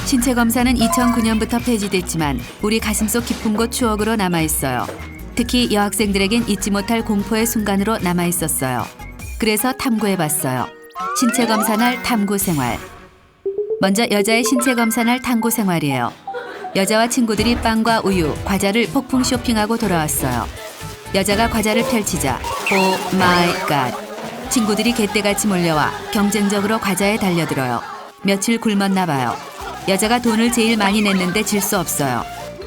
신체 검사는 2009년부터 폐지됐지만 우리 가슴속 깊은 곳 추억으로 남아있어요. 특히 여학생들에겐 잊지 못할 공포의 순간으로 남아있었어요. 그래서 탐구해봤어요. 신체 검사 날 탐구 생활. 먼저 여자의 신체 검사 날 탐구 생활이에요. 여자와 친구들이 빵과 우유, 과자를 폭풍 쇼핑하고 돌아왔어요. 여자가 과자를 펼치자 오 마이 갓. 친구들이 개떼같이 몰려와 경쟁적으로 과자에 달려들어요. 며칠 굶었나 봐요. 여자가 돈을 제일 많이 냈는데 질 수 없어요.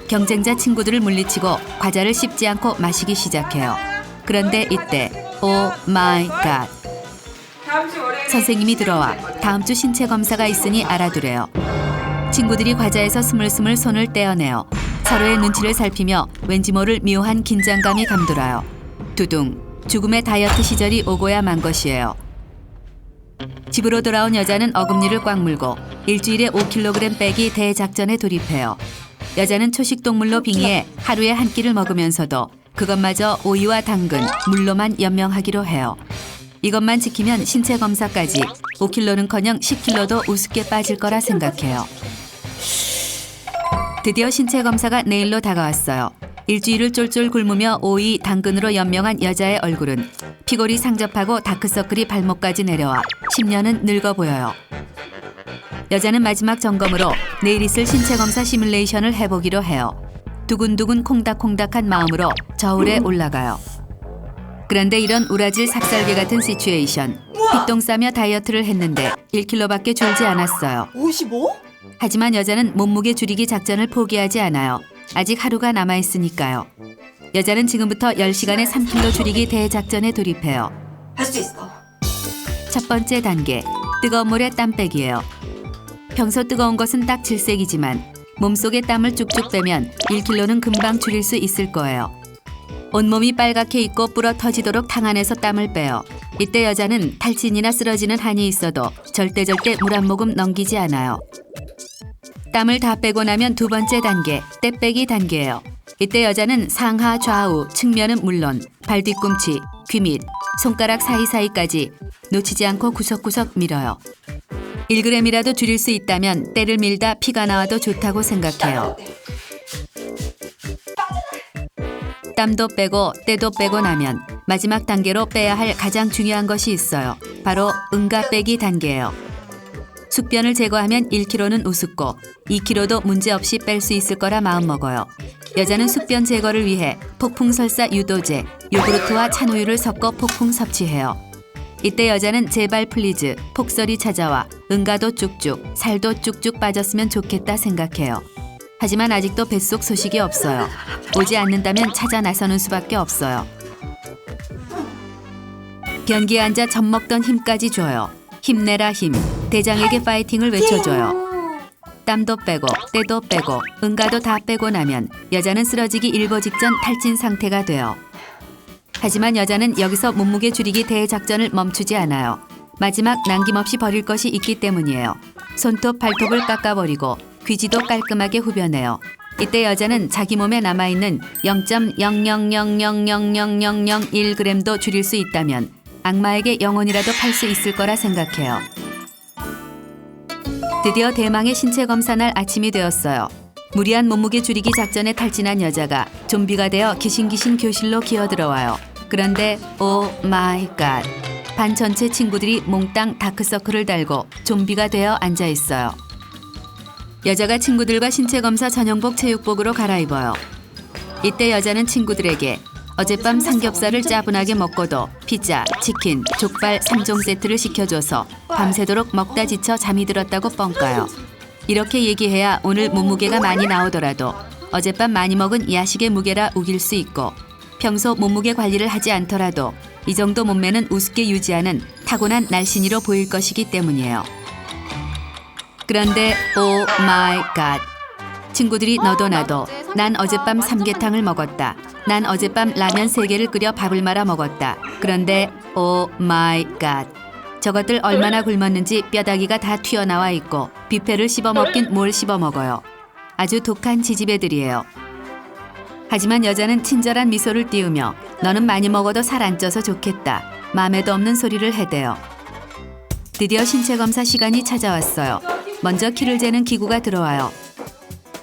경쟁자 친구들을 물리치고 과자를 씹지 않고 마시기 시작해요. 그런데 이때 오 마이 갓. 선생님이 들어와 다음 주 신체 검사가 있으니 알아두래요. 친구들이 과자에서 스물스물 손을 떼어내요. 서로의 눈치를 살피며 왠지 모를 묘한 긴장감이 감돌아요. 두둥. 죽음의 다이어트 시절이 오고야 만 것이에요. 집으로 돌아온 여자는 어금니를 꽉 물고 일주일에 5kg 빼기 대작전에 돌입해요. 여자는 초식 동물로 빙의해 하루에 한 끼를 먹으면서도 그것마저 오이와 당근, 물로만 연명하기로 해요. 이것만 지키면 신체 검사까지 5kg는커녕 10kg도 우습게 빠질 거라 생각해요. 드디어 신체 검사가 내일로 다가왔어요. 일주일을 쫄쫄 굶으며 오이, 당근으로 연명한 여자의 얼굴은 피골이 상접하고 다크서클이 발목까지 내려와 10년은 늙어 보여요. 여자는 마지막 점검으로 내일 있을 신체 검사 시뮬레이션을 해보기로 해요. 두근두근 콩닥콩닥한 마음으로 저울에 올라가요. 그런데 이런 우라질 삭살개 같은 시츄에이션. 핏똥 싸며 다이어트를 했는데 1kg밖에 줄지 않았어요. 55? 하지만 여자는 몸무게 줄이기 작전을 포기하지 않아요. 아직 하루가 남아있으니까요. 여자는 지금부터 10시간에 3kg 줄이기 대작전에 돌입해요. 할 수 있어. 첫 번째 단계, 뜨거운 물에 땀 빼기예요. 평소 뜨거운 것은 딱 질색이지만 몸속에 땀을 쭉쭉 빼면 1kg는 금방 줄일 수 있을 거예요. 온몸이 빨갛게 익고 불어 터지도록 탕 안에서 땀을 빼요. 이때 여자는 탈진이나 쓰러지는 한이 있어도 절대 물 한 모금 넘기지 않아요. 땀을 다 빼고 나면 두 번째 단계, 때 빼기 단계예요. 이때 여자는 상하 좌우 측면은 물론 발 뒤꿈치, 귀 밑, 손가락 사이사이까지 놓치지 않고 구석구석 밀어요. 1g이라도 줄일 수 있다면 때를 밀다 피가 나와도 좋다고 생각해요. 땀도 빼고 때도 빼고 나면 마지막 단계로 빼야 할 가장 중요한 것이 있어요. 바로 응가 빼기 단계예요. 숙변을 제거하면 1kg는 우습고 2kg도 문제없이 뺄 수 있을 거라 마음먹어요. 여자는 숙변 제거를 위해 폭풍설사 유도제, 요구르트와 찬우유를 섞어 폭풍 섭취해요. 이때 여자는 제발 플리즈, 폭설이 찾아와 응가도 쭉쭉, 살도 쭉쭉 빠졌으면 좋겠다 생각해요. 하지만 아직도 뱃속 소식이 없어요. 오지 않는다면 찾아 나서는 수밖에 없어요. 변기에 앉아 젖 먹던 힘까지 줘요. 힘내라 힘. 대장에게 파이팅을 외쳐줘요. 땀도 빼고 때도 빼고 응가도 다 빼고 나면 여자는 쓰러지기 일보 직전 탈진 상태가 돼요. 하지만 여자는 여기서 몸무게 줄이기 대작전을 멈추지 않아요. 마지막 남김없이 버릴 것이 있기 때문이에요. 손톱 발톱을 깎아버리고 귀지도 깔끔하게 후벼내요. 이때 여자는 자기 몸에 남아있는 0.000000001g도 줄일 수 있다면 악마에게 영혼이라도 팔 수 있을 거라 생각해요. 드디어 대망의 신체 검사 날 아침이 되었어요. 무리한 몸무게 줄이기 작전에 탈진한 여자가 좀비가 되어 기신기신 교실로 기어들어와요. 그런데 오 마이 갓. 반 전체 친구들이 몽땅 다크서클을 달고 좀비가 되어 앉아있어요. 여자가 친구들과 신체 검사 전용복 체육복으로 갈아입어요. 이때 여자는 친구들에게 어젯밤 삼겹살을 짜분하게 먹고도 피자, 치킨, 족발 3종 세트를 시켜줘서 밤새도록 먹다 지쳐 잠이 들었다고 뻥까요. 이렇게 얘기해야 오늘 몸무게가 많이 나오더라도 어젯밤 많이 먹은 야식의 무게라 우길 수 있고 평소 몸무게 관리를 하지 않더라도 이 정도 몸매는 우습게 유지하는 타고난 날씬이로 보일 것이기 때문이에요. 그런데 오 마이 갓. 친구들이 너도 나도 난 어젯밤 삼계탕을 먹었다. 난 어젯밤 라면 3개를 끓여 밥을 말아 먹었다. 그런데 오 마이 갓. 저것들 얼마나 굶었는지 뼈다귀가 다 튀어나와 있고 뷔페를 씹어먹긴 뭘 씹어먹어요. 아주 독한 지지배들이에요. 하지만 여자는 친절한 미소를 띄우며 너는 많이 먹어도 살 안 쪄서 좋겠다. 마음에도 없는 소리를 해대요. 드디어 신체 검사 시간이 찾아왔어요. 먼저 키를 재는 기구가 들어와요.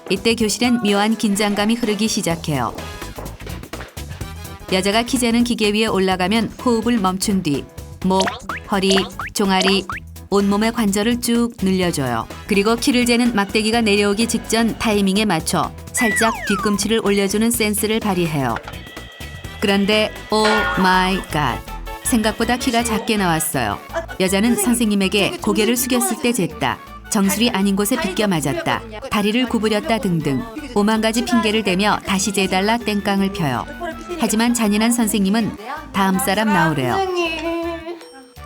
이때 교실엔 묘한 긴장감이 흐르기 시작해요. 여자가 키 재는 기계 위에 올라가면 호흡을 멈춘 뒤 목, 허리, 종아리, 온몸의 관절을 쭉 늘려줘요. 그리고 키를 재는 막대기가 내려오기 직전 타이밍에 맞춰 살짝 뒤꿈치를 올려주는 센스를 발휘해요. 그런데 오 마이 갓, 생각보다 키가 작게 나왔어요. 여자는 선생님에게 고개를 숙였을 때 쟀다, 정수리 아닌 곳에 비껴 맞았다, 다리를 구부렸다 등등 오만 가지 핑계를 대며 다시 재달라 땡깡을 펴요. 하지만 잔인한 선생님은 다음 사람 나오래요.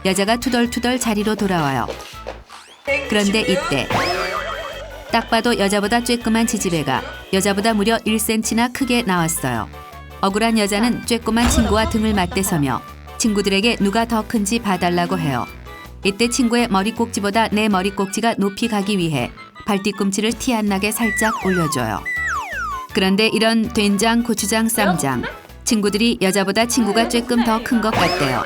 여자가 투덜투덜 자리로 돌아와요. 그런데 이때 딱 봐도 여자보다 쬐끄만 지지배가 여자보다 무려 1cm나 크게 나왔어요. 억울한 여자는 쬐끄만 친구와 등을 맞대서며 친구들에게 누가 더 큰지 봐달라고 해요. 이때 친구의 머리 꼭지보다 내 머리 꼭지가 높이 가기 위해 발뒤꿈치를 티 안 나게 살짝 올려줘요. 그런데 이런 된장, 고추장, 쌈장, 친구들이 여자보다 친구가 쬐끔 더 큰 것 같대요.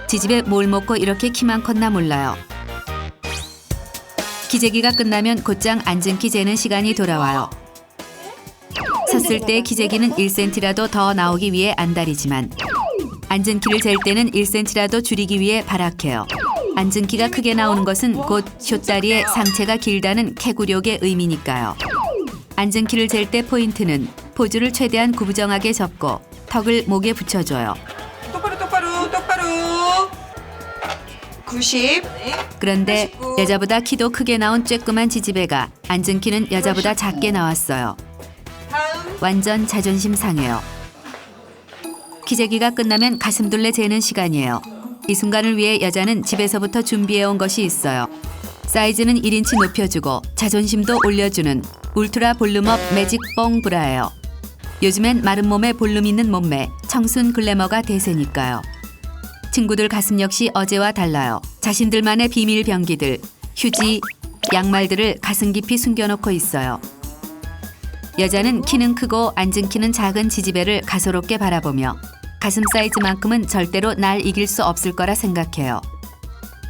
지집에 뭘 먹고 이렇게 키만 컸나 몰라요. 기재기가 끝나면 곧장 앉은 키 재는 시간이 돌아와요. 섰을 때 기재기는 1cm라도 더 나오기 위해 안달이지만 앉은 키를 잴 때는 1cm라도 줄이기 위해 발악해요. 앉은 키가 크게 나오는 것은 곧 숏다리의 상체가 길다는 캐구력의 의미니까요. 앉은 키를 잴 때 포인트는 포즈를 최대한 구부정하게 접고 턱을 목에 붙여줘요. 똑바로 90. 그런데 여자보다 키도 크게 나온 쬐끄만 지지배가 앉은 키는 여자보다 작게 나왔어요. 완전 자존심 상해요. 기재기가 끝나면 가슴둘레 재는 시간이에요. 이 순간을 위해 여자는 집에서부터 준비해온 것이 있어요. 사이즈는 1인치 높여주고 자존심도 올려주는 울트라 볼륨업 매직 뽕 브라예요. 요즘엔 마른 몸에 볼륨 있는 몸매, 청순 글래머가 대세니까요. 친구들 가슴 역시 어제와 달라요. 자신들만의 비밀 병기들, 휴지, 양말들을 가슴 깊이 숨겨놓고 있어요. 여자는 키는 크고 앉은 키는 작은 지지배를 가소롭게 바라보며 가슴 사이즈만큼은 절대로 날 이길 수 없을 거라 생각해요.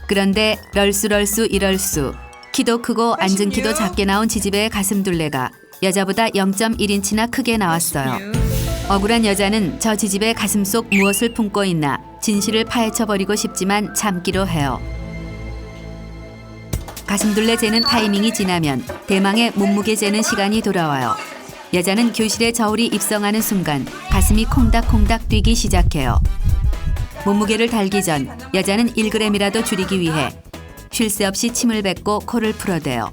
그런데 럴수 이럴수, 키도 크고 앉은 키도 작게 나온 지지배의 가슴 둘레가 여자보다 0.1인치나 크게 나왔어요. 억울한 여자는 저 지지배 가슴 속 무엇을 품고 있나 진실을 파헤쳐버리고 싶지만 참기로 해요. 가슴둘레 재는 타이밍이 지나면 대망의 몸무게 재는 시간이 돌아와요. 여자는 교실에 저울이 입성하는 순간 가슴이 콩닥콩닥 뛰기 시작해요. 몸무게를 달기 전 여자는 1g이라도 줄이기 위해 쉴 새 없이 침을 뱉고 코를 풀어대요.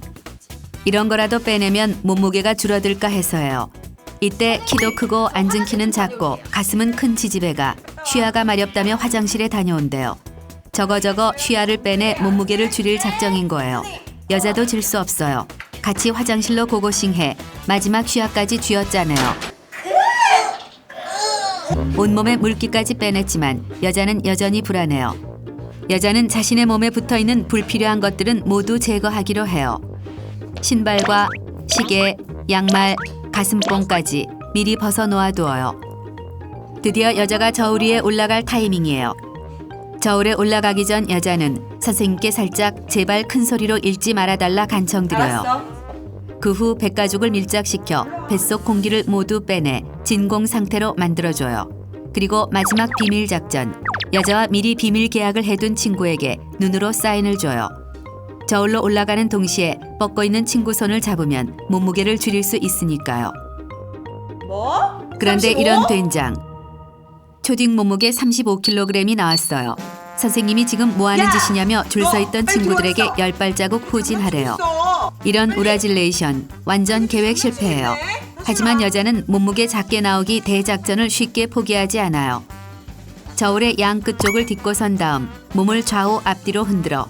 이런 거라도 빼내면 몸무게가 줄어들까 해서예요. 이때 키도 크고 앉은 키는 작고 가슴은 큰 지지배가 쉬아가 마렵다며 화장실에 다녀온대요. 저거 쉬아를 빼내 몸무게를 줄일 작정인 거예요. 여자도 질 수 없어요. 같이 화장실로 고고싱해 마지막 쉬아까지 쥐어짜네요. 온몸에 물기까지 빼냈지만 여자는 여전히 불안해요. 여자는 자신의 몸에 붙어있는 불필요한 것들은 모두 제거하기로 해요. 신발과 시계, 양말, 가슴뽕까지 미리 벗어 놓아두어요. 드디어 여자가 저울 위에 올라갈 타이밍이에요. 저울에 올라가기 전 여자는 선생님께 살짝 제발 큰 소리로 읽지 말아달라 간청드려요. 그 후 백가죽을 밀착시켜 뱃속 공기를 모두 빼내 진공 상태로 만들어줘요. 그리고 마지막 비밀 작전, 여자와 미리 비밀 계약을 해둔 친구에게 눈으로 사인을 줘요. 저울로 올라가는 동시에 뻗고 있는 친구 손을 잡으면 몸무게를 줄일 수 있으니까요. 뭐? 그런데 35? 이런 된장, 초딩 몸무게 35kg이 나왔어요. 선생님이 지금 뭐 하는 짓이냐며 줄 서 있던 친구들에게 10발자국 후진하래요. 이런 우라질레이션 완전 계획 실패예요. 하지만 여자는 몸무게 작게 나오기 대작전을 쉽게 포기하지 않아요. 저울의 양 끝쪽을 딛고 선 다음 몸을 좌우 앞뒤로 흔들어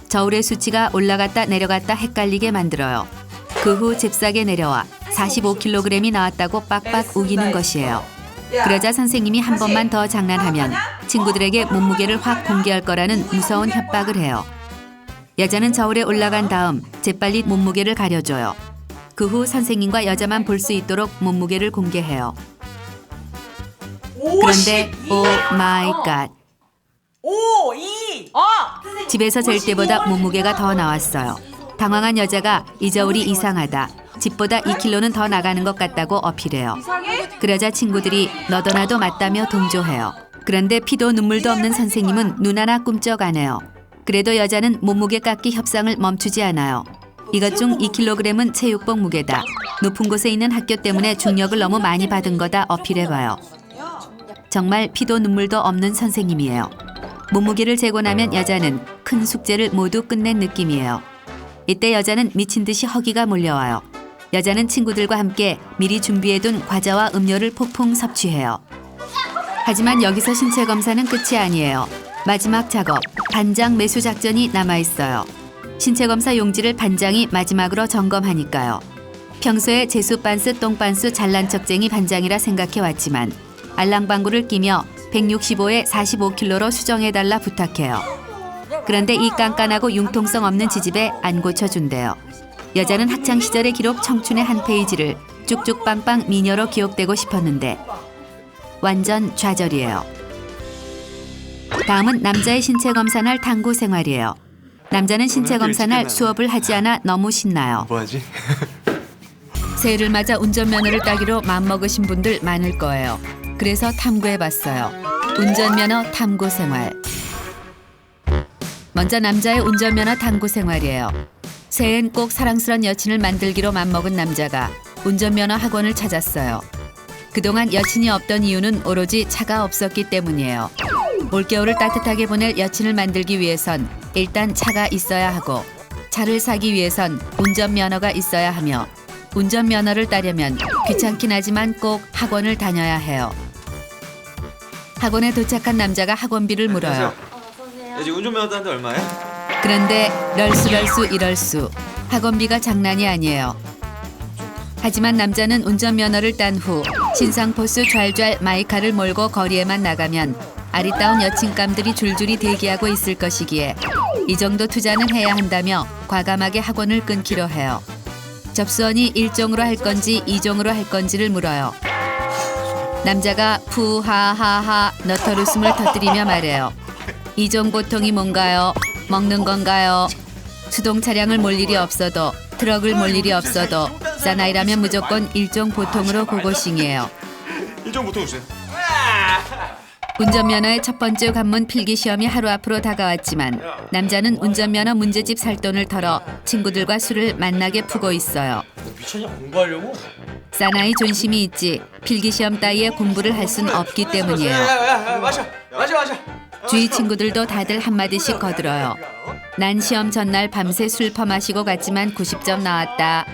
저울의 수치가 올라갔다 내려갔다 헷갈리게 만들어요. 그 후 잽싸게 내려와 45kg이 나왔다고 빡빡 우기는 것이에요. 그러자 선생님이 한 번만 더 장난하면 친구들에게 몸무게를 확 공개할 거라는 무서운 협박을 해요. 여자는 저울에 올라간 다음 재빨리 몸무게를 가려줘요. 그 후 선생님과 여자만 볼 수 있도록 몸무게를 공개해요. 그런데 오 마이 갓, 5, 2, 집에서 잴 때보다 몸무게가 더 나왔어요. 당황한 여자가 이저울이 이상하다. 집보다 2kg는 더 나가는 것 같다고 어필해요. 이상해? 그러자 친구들이 너도 나도 맞다며 동조해요. 그런데 피도 눈물도 없는 선생님은 눈 하나 꿈쩍 안 해요. 그래도 여자는 몸무게 깎기 협상을 멈추지 않아요. 이것 중 2kg은 체육복 무게다. 높은 곳에 있는 학교 때문에 중력을 너무 많이 받은 거다 어필해봐요. 정말 피도 눈물도 없는 선생님이에요. 몸무게를 재고 나면 여자는 큰 숙제를 모두 끝낸 느낌이에요. 이때 여자는 미친 듯이 허기가 몰려와요. 여자는 친구들과 함께 미리 준비해둔 과자와 음료를 폭풍 섭취해요. 하지만 여기서 신체 검사는 끝이 아니에요. 마지막 작업, 반장 매수 작전이 남아있어요. 신체 검사 용지를 반장이 마지막으로 점검하니까요. 평소에 재수 빤스 똥빤스 잘난 척쟁이 반장이라 생각해왔지만 알랑방구를 끼며 165에 45kg로 수정해달라 부탁해요. 그런데 이 깐깐하고 융통성 없는 지집에 안 고쳐준대요. 여자는 학창시절의 기록 청춘의 한 페이지를 쭉쭉 빵빵 미녀로 기억되고 싶었는데 완전 좌절이에요. 다음은 남자의 신체 검사 날 탐구 생활이에요. 남자는 신체 검사 날 수업을 하지 않아 너무 신나요. 뭐하지? 새해를 맞아 운전면허를 따기로 마음먹으신 분들 많을 거예요. 그래서 탐구해봤어요. 운전면허 탐구 생활. 먼저 남자의 운전면허 탐구 생활이에요. 새해엔 꼭 사랑스런 여친을 만들기로 맘먹은 남자가 운전면허 학원을 찾았어요. 그동안 여친이 없던 이유는 오로지 차가 없었기 때문이에요. 올겨울을 따뜻하게 보낼 여친을 만들기 위해선 일단 차가 있어야 하고 차를 사기 위해선 운전면허가 있어야 하며 운전면허를 따려면 귀찮긴 하지만 꼭 학원을 다녀야 해요. 학원에 도착한 남자가 학원비를 물어요. 이제 운전면허 따는데 얼마야? 그런데 럴수 이럴수 학원비가 장난이 아니에요. 하지만 남자는 운전면허를 딴 후 신상포스 좔좔 마이카를 몰고 거리에만 나가면 아리따운 여친감들이 줄줄이 대기하고 있을 것이기에 이 정도 투자는 해야 한다며 과감하게 학원을 끊기로 해요. 접수원이 1종으로 할 건지 2종으로 할 건지를 물어요. 남자가 푸하하하 너털웃음을 터뜨리며 말해요. 2종 보통이 뭔가요? 먹는 건가요? 수동 차량을 몰 일이 없어도 트럭을 몰 일이 없어도 사나이라면 무조건 1종 보통으로 고고싱이에요. 1종 보통 주세요. 운전면허의 첫 번째 관문 필기시험이 하루 앞으로 다가왔지만 남자는 운전면허 문제집 살 돈을 털어 친구들과 술을 만나게 푸고 있어요. 미쳤냐 공부하려고? 사나이 존심이 있지 필기시험 따위에 공부를 할 순 없기 때문이에요. 야, 마셔. 주위 친구들도 다들 한마디씩 거들어요. 난 시험 전날 밤새 술 퍼마시고 갔지만 90점 나왔다.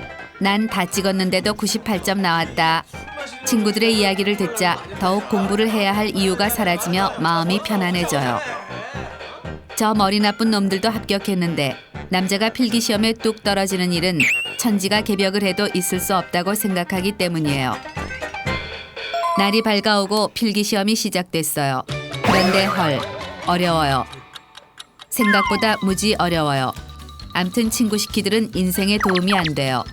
난 다 찍었는데도 98점 나왔다. 친구들의 이야기를 듣자 더욱 공부를 해야 할 이유가 사라지며 마음이 편안해져요. 저 머리 나쁜 놈들도 합격했는데 남자가 필기시험에 뚝 떨어지는 일은 천지가 개벽을 해도 있을 수 없다고 생각하기 때문이에요. 날이 밝아오고 필기시험이 시작됐어요. 그런데 헐, 어려워요. 생각보다 무지 어려워요. 암튼 친구 시키들은 인생에 도움이 안 돼요.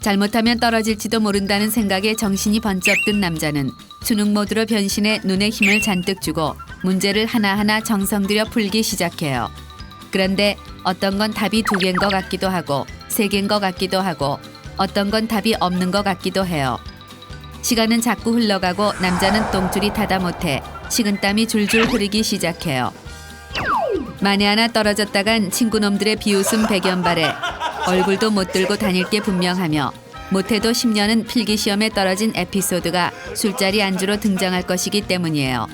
잘못하면 떨어질지도 모른다는 생각에 정신이 번쩍 든 남자는 수능 모드로 변신해 눈에 힘을 잔뜩 주고 문제를 하나하나 정성 들여 풀기 시작해요. 그런데 어떤 건 답이 2개인 것 같기도 하고 3개인 것 같기도 하고 어떤 건 답이 없는 것 같기도 해요. 시간은 자꾸 흘러가고 남자는 똥줄이 타다 못해 식은땀이 줄줄 흐르기 시작해요. 만에 하나 떨어졌다간 친구놈들의 비웃음 백연발에 얼굴도 못 들고 다닐 게 분명하며 못해도 10년은 필기시험에 떨어진 에피소드가 술자리 안주로 등장할 것이기 때문이에요.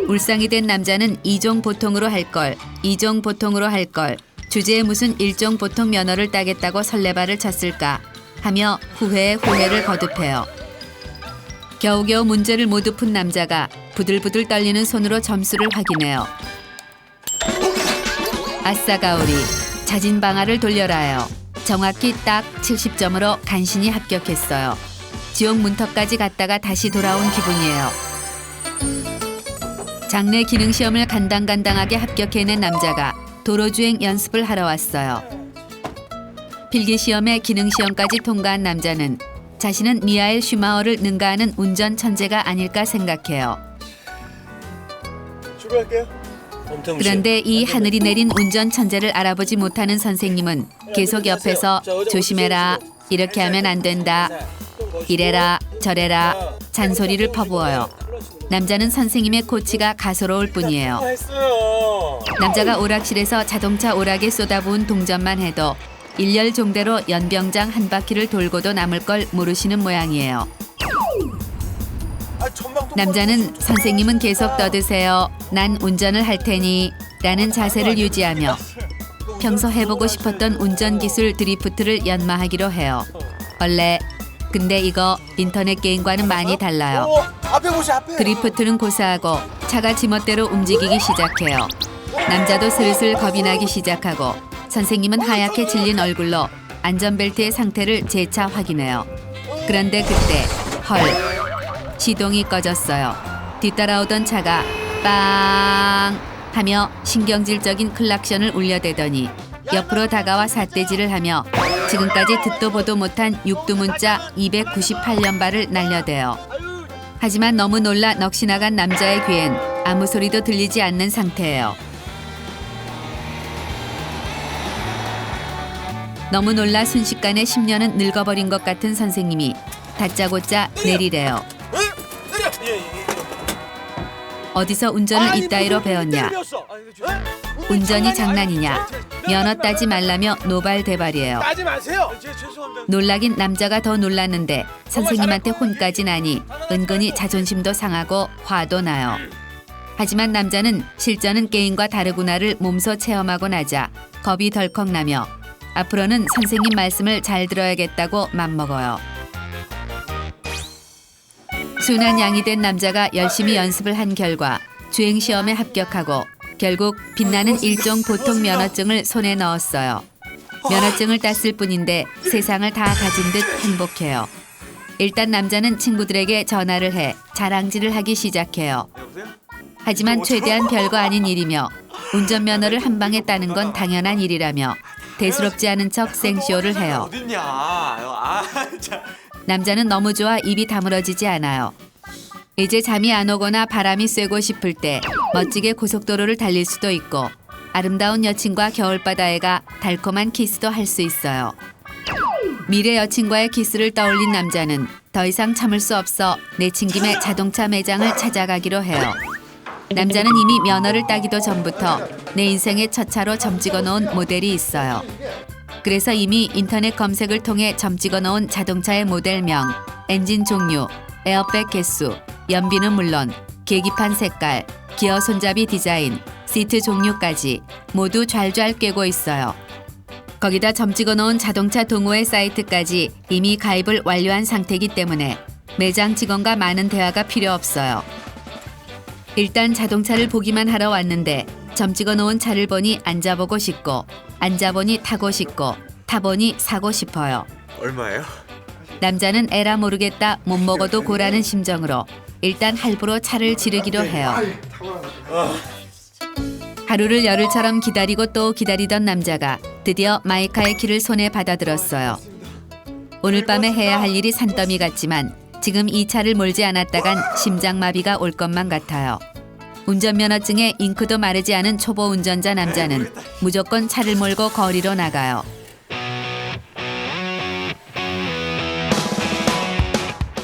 울상이 된 남자는 2종 보통으로 할 걸, 2종 보통으로 할 걸, 주제에 무슨 1종 보통 면허를 따겠다고 설레발을 쳤을까 하며 후회에 후회를 거듭해요. 겨우겨우 문제를 모두 푼 남자가 부들부들 떨리는 손으로 점수를 확인해요. 아싸 가오리, 자진방아를 돌려라요. 정확히 딱 70점으로 간신히 합격했어요. 지옥 문턱까지 갔다가 다시 돌아온 기분이에요. 장래 기능시험을 간당간당하게 합격해낸 남자가 도로주행 연습을 하러 왔어요. 필기시험에 기능시험까지 통과한 남자는 자신은 미하엘 슈마허를 능가하는 운전 천재가 아닐까 생각해요. 출발할게요. 그런데 이 하늘이 내린 운전 천재를 알아보지 못하는 선생님은 계속 옆에서 조심해라, 이렇게 하면 안 된다, 이래라 저래라 잔소리를 퍼부어요. 남자는 선생님의 코치가 가소로울 뿐이에요. 남자가 오락실에서 자동차 오락에 쏟아부은 동전만 해도 일렬 종대로 연병장 한 바퀴를 돌고도 남을 걸 모르시는 모양이에요. 남자는 선생님은 계속 떠드세요, 난 운전을 할 테니 라는 자세를 유지하며 평소 해보고 싶었던 운전기술 드리프트를 연마하기로 해요. 원래 근데 이거 인터넷 게임과는 많이 달라요. 드리프트는 고사하고 차가 지멋대로 움직이기 시작해요. 남자도 슬슬 겁이 나기 시작하고 선생님은 하얗게 질린 얼굴로 안전벨트의 상태를 재차 확인해요. 그런데 그때 헐, 시동이 꺼졌어요. 뒤따라오던 차가 빵 하며 신경질적인 클락션을 울려대더니 옆으로 다가와 삿대질을 하며 지금까지 듣도 보도 못한 육두문자 298년발을 날려대요. 하지만 너무 놀라 넋이 나간 남자의 귀엔 아무 소리도 들리지 않는 상태예요. 너무 놀라 순식간에 10년은 늙어버린 것 같은 선생님이 다짜고짜 내리래요. 어디서 운전을 이따위로 배웠냐? 운전이 장난이냐? 면허 따지 말라며 노발대발이에요. 놀라긴 남자가 더 놀랐는데 선생님한테 혼까지 나니 은근히 자존심도 상하고 화도 나요. 하지만 남자는 실전은 게임과 다르구나를 몸소 체험하고 나자 겁이 덜컥 나며 앞으로는 선생님 말씀을 잘 들어야겠다고 맘먹어요. 순한 양이 된 남자가 열심히 연습을 한 결과 주행시험에 합격하고 결국 빛나는 일종 보통 면허증을 손에 넣었어요. 면허증을 땄을 뿐인데 세상을 다 가진 듯 행복해요. 일단 남자는 친구들에게 전화를 해 자랑질을 하기 시작해요. 하지만 최대한 별거 아닌 일이며 운전면허를 한 방에 따는 건 당연한 일이라며 대수롭지 않은 척 생쇼를 해요. 남자는 너무 좋아 입이 다물어지지 않아요. 이제 잠이 안 오거나 바람이 쐬고 싶을 때 멋지게 고속도로를 달릴 수도 있고 아름다운 여친과 겨울바다에 가 달콤한 키스도 할 수 있어요. 미래 여친과의 키스를 떠올린 남자는 더 이상 참을 수 없어 내친 김에 자동차 매장을 찾아가기로 해요. 남자는 이미 면허를 따기도 전부터 내 인생의 첫 차로 점 찍어 놓은 모델이 있어요. 그래서 이미 인터넷 검색을 통해 점 찍어 놓은 자동차의 모델명, 엔진 종류, 에어백 개수, 연비는 물론 계기판 색깔, 기어 손잡이 디자인, 시트 종류까지 모두 좔좔 꿰고 있어요. 거기다 점 찍어 놓은 자동차 동호회 사이트까지 이미 가입을 완료한 상태이기 때문에 매장 직원과 많은 대화가 필요 없어요. 일단 자동차를 보기만 하러 왔는데 점 찍어 놓은 차를 보니 앉아보고 싶고 앉아보니 타고 싶고 타보니 사고 싶어요. 얼마예요? 남자는 에라 모르겠다 못 먹어도 고라는 심정으로 일단 할부로 차를 지르기로 해요. 하루를 열흘처럼 기다리고 또 기다리던 남자가 드디어 마이카의 키를 손에 받아들었어요. 오늘 밤에 해야 할 일이 산더미 같지만 지금 이 차를 몰지 않았다간 심장마비가 올 것만 같아요. 운전면허증에 잉크도 마르지 않은 초보 운전자 남자는 무조건 차를 몰고 거리로 나가요.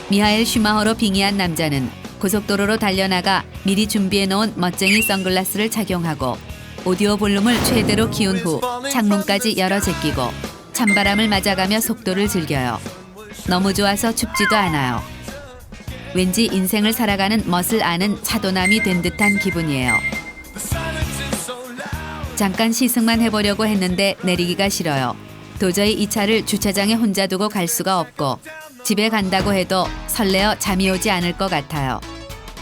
미하엘 슈마허로 빙의한 남자는 고속도로로 달려나가 미리 준비해놓은 멋쟁이 선글라스를 착용하고 오디오 볼륨을 최대로 키운 후 창문까지 열어 제끼고 찬바람을 맞아가며 속도를 즐겨요. 너무 좋아서 춥지도 않아요. 왠지 인생을 살아가는 멋을 아는 차도남이 된 듯한 기분이에요. 잠깐 시승만 해보려고 했는데 내리기가 싫어요. 도저히 이 차를 주차장에 혼자 두고 갈 수가 없고 집에 간다고 해도 설레어 잠이 오지 않을 것 같아요.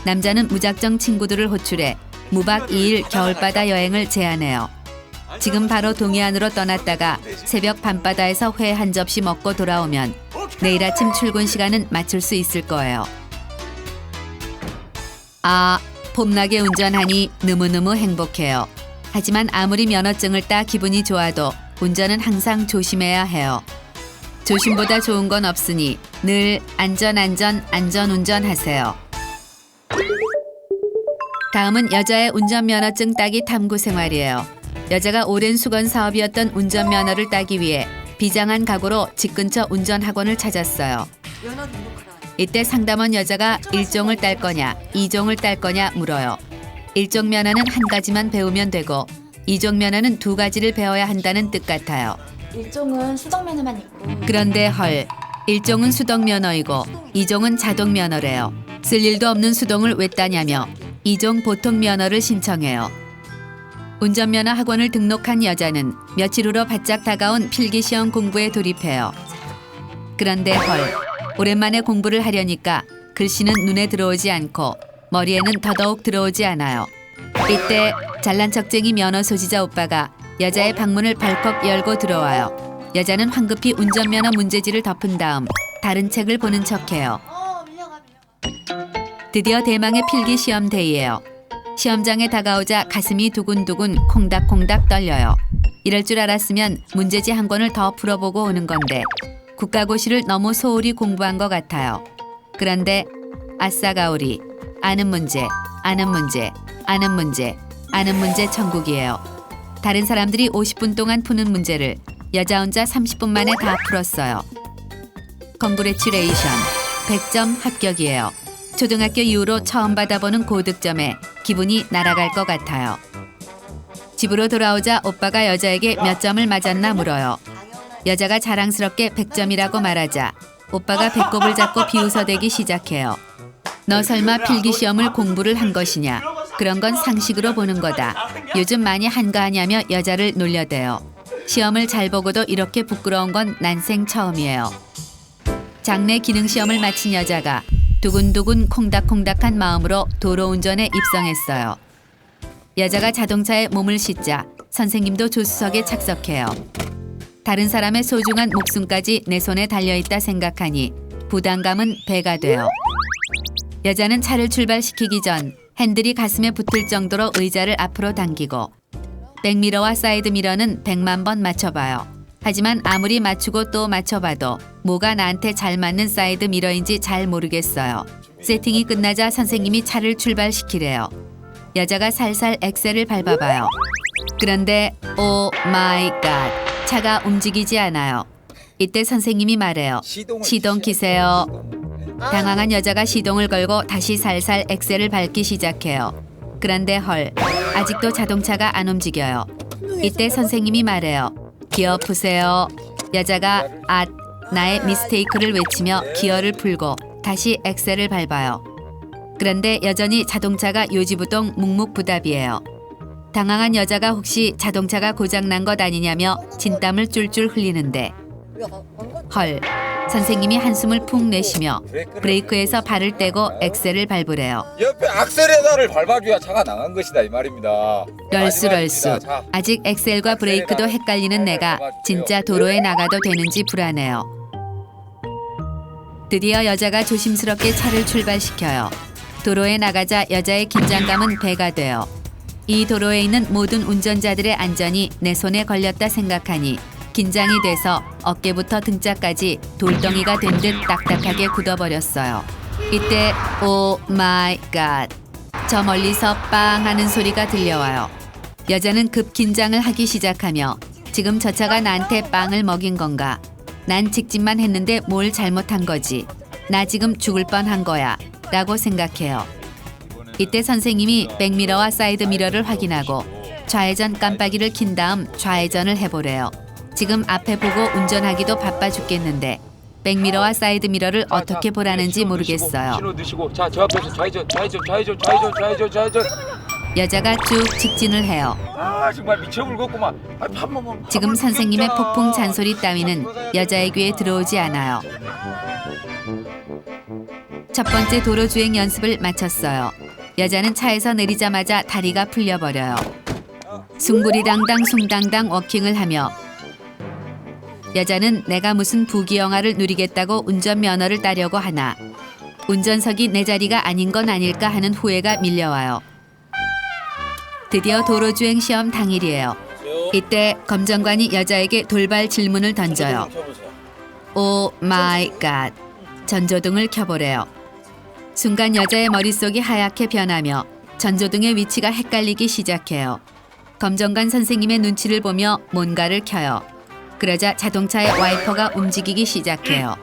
남자는 무작정 친구들을 호출해 무박 2일 겨울바다 여행을 제안해요. 지금 바로 동해안으로 떠났다가 새벽 밤바다에서 회 한 접시 먹고 돌아오면 내일 아침 출근 시간은 맞출 수 있을 거예요. 아, 봄나게 운전하니 너무너무 행복해요. 하지만 아무리 면허증을 따 기분이 좋아도 운전은 항상 조심해야 해요. 조심보다 좋은 건 없으니 늘 안전운전 하세요. 다음은 여자의 운전면허증 따기 탐구 생활이에요. 여자가 오랜 수건 사업이었던 운전면허를 따기 위해 비장한 각오로 집 근처 운전학원을 찾았어요. 면허 등록하러 이때 상담원 여자가 1종을 딸 거냐 2종을 딸 거냐 물어요. 1종 면허는 한 가지만 배우면 되고 2종 면허는 두 가지를 배워야 한다는 뜻 같아요. 일종은 수동면허만 있고 그런데 헐, 1종은 수동 면허이고 2종은 자동 면허래요. 쓸 일도 없는 수동을 왜 따냐며 2종 보통 면허를 신청해요. 운전면허 학원을 등록한 여자는 며칠 후로 바짝 다가온 필기시험 공부에 돌입해요. 그런데 헐, 오랜만에 공부를 하려니까 글씨는 눈에 들어오지 않고 머리에는 더더욱 들어오지 않아요. 이때 잘난 척쟁이 면허 소지자 오빠가 여자의 방문을 벌컥 열고 들어와요. 여자는 황급히 운전면허 문제지를 덮은 다음 다른 책을 보는 척해요. 밀려가. 드디어 대망의 필기시험 데이예요. 시험장에 다가오자 가슴이 두근두근 콩닥콩닥 떨려요. 이럴 줄 알았으면 문제지 한 권을 더 풀어보고 오는 건데 국가고시를 너무 소홀히 공부한 것 같아요. 그런데 아싸가오리 아는 문제, 아는 문제, 아는 문제, 아는 문제 천국이에요. 다른 사람들이 50분 동안 푸는 문제를 여자 혼자 30분 만에 다 풀었어요. 컨그레츄레이션 100점 합격이에요. 초등학교 이후로 처음 받아보는 고득점에 기분이 날아갈 것 같아요. 집으로 돌아오자 오빠가 여자에게 몇 점을 맞았나 물어요. 여자가 자랑스럽게 100점이라고 말하자 오빠가 배꼽을 잡고 비웃어대기 시작해요. 너 설마 필기시험을 공부를 한 것이냐? 그런 건 상식으로 보는 거다. 요즘 많이 한가하냐며 여자를 놀려대요. 시험을 잘 보고도 이렇게 부끄러운 건 난생 처음이에요. 장래 기능시험을 마친 여자가 두근두근 콩닥콩닥한 마음으로 도로 운전에 입성했어요. 여자가 자동차에 몸을 싣자 선생님도 조수석에 착석해요. 다른 사람의 소중한 목숨까지 내 손에 달려있다 생각하니 부담감은 배가 돼요. 여자는 차를 출발시키기 전 핸들이 가슴에 붙을 정도로 의자를 앞으로 당기고 백미러와 사이드미러는 100만 번 맞춰봐요. 하지만 아무리 맞추고 또 맞춰봐도 뭐가 나한테 잘 맞는 사이드미러인지 잘 모르겠어요. 세팅이 끝나자 선생님이 차를 출발시키래요. 여자가 살살 엑셀을 밟아봐요. 그런데 오 마이 갓, 차가 움직이지 않아요. 이때 선생님이 말해요. 시동 키세요. 당황한 여자가 시동을 걸고 다시 살살 엑셀을 밟기 시작해요. 그런데 헐, 아직도 자동차가 안 움직여요. 이때 선생님이 말해요. 기어 푸세요. 여자가 앗, 나의 미스테이크를 외치며 기어를 풀고 다시 엑셀을 밟아요. 그런데 여전히 자동차가 요지부동 묵묵부답이에요. 당황한 여자가 혹시 자동차가 고장난 것 아니냐며 진땀을 쫄쫄 흘리는데 헐, 선생님이 한숨을 푹 내쉬며 브레이크에서 발을 떼고 엑셀을 밟으래요. 옆에 악셀에다를 밟아줘야 차가 나간 것이다 이 말입니다. 럴수럴수. 아직 엑셀과 브레이크도 헷갈리는 내가 진짜 도로에 나가도 되는지 불안해요. 드디어 여자가 조심스럽게 차를 출발시켜요. 도로에 나가자 여자의 긴장감은 배가 돼요. 이 도로에 있는 모든 운전자들의 안전이 내 손에 걸렸다 생각하니 긴장이 돼서 어깨부터 등짝까지 돌덩이가 된 듯 딱딱하게 굳어버렸어요. 이때 오 마이 갓, 저 멀리서 빵 하는 소리가 들려와요. 여자는 급 긴장을 하기 시작하며 지금 저 차가 나한테 빵을 먹인 건가? 난 직진만 했는데 뭘 잘못한 거지? 나 지금 죽을 뻔한 거야 라고 생각해요. 이때 선생님이 백미러와 사이드미러를 확인하고 좌회전 깜빡이를 킨 다음 좌회전을 해보래요. 지금 앞에 보고 운전하기도 바빠 죽겠는데 백미러와 사이드미러를 어떻게 보라는지 모르겠어요. 신호 드시고 자, 저 앞에서 좌회전. 여자가 쭉 직진을 해요. 아 정말 미쳐불겠구만. 아, 밥 먹으면 지금 선생님의 폭풍 잔소리 따위는 여자의 귀에 들어오지 않아요. 첫 번째 도로 주행 연습을 마쳤어요. 여자는 차에서 내리자마자 다리가 풀려버려요. 숭구리당당 숭당당 워킹을 하며 여자는 내가 무슨 부귀영화를 누리겠다고 운전면허를 따려고 하나 운전석이 내 자리가 아닌 건 아닐까 하는 후회가 밀려와요. 드디어 도로주행 시험 당일이에요. 이때 검정관이 여자에게 돌발 질문을 던져요. 오 마이 갓, 전조등을 켜보래요. 순간 여자의 머릿속이 하얗게 변하며 전조등의 위치가 헷갈리기 시작해요. 검정관 선생님의 눈치를 보며 뭔가를 켜요. 그러자 자동차의 와이퍼가 움직이기 시작해요.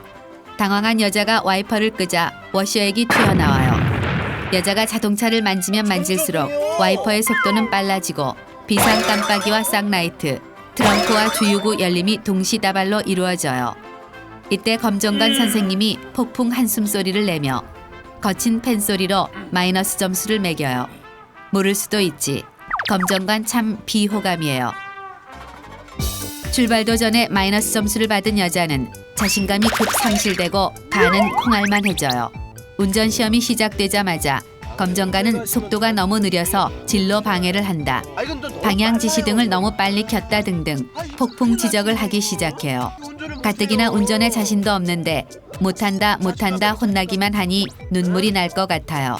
당황한 여자가 와이퍼를 끄자 워셔액이 튀어나와요. 여자가 자동차를 만지면 만질수록 와이퍼의 속도는 빨라지고 비상 깜빡이와 쌍라이트, 트렁크와 주유구 열림이 동시다발로 이루어져요. 이때 검정관 선생님이 폭풍 한숨소리를 내며 거친 펜소리로 마이너스 점수를 매겨요. 모를 수도 있지. 검정관 참 비호감이에요. 출발도 전에 마이너스 점수를 받은 여자는 자신감이 급 상실되고 간은 콩알만해져요. 운전시험이 시작되자마자 검정관은 속도가 너무 느려서 진로 방해를 한다. 방향 지시등을 너무 빨리 켰다 등등 폭풍 지적을 하기 시작해요. 가뜩이나 운전에 자신도 없는데 못한다 혼나기만 하니 눈물이 날 것 같아요.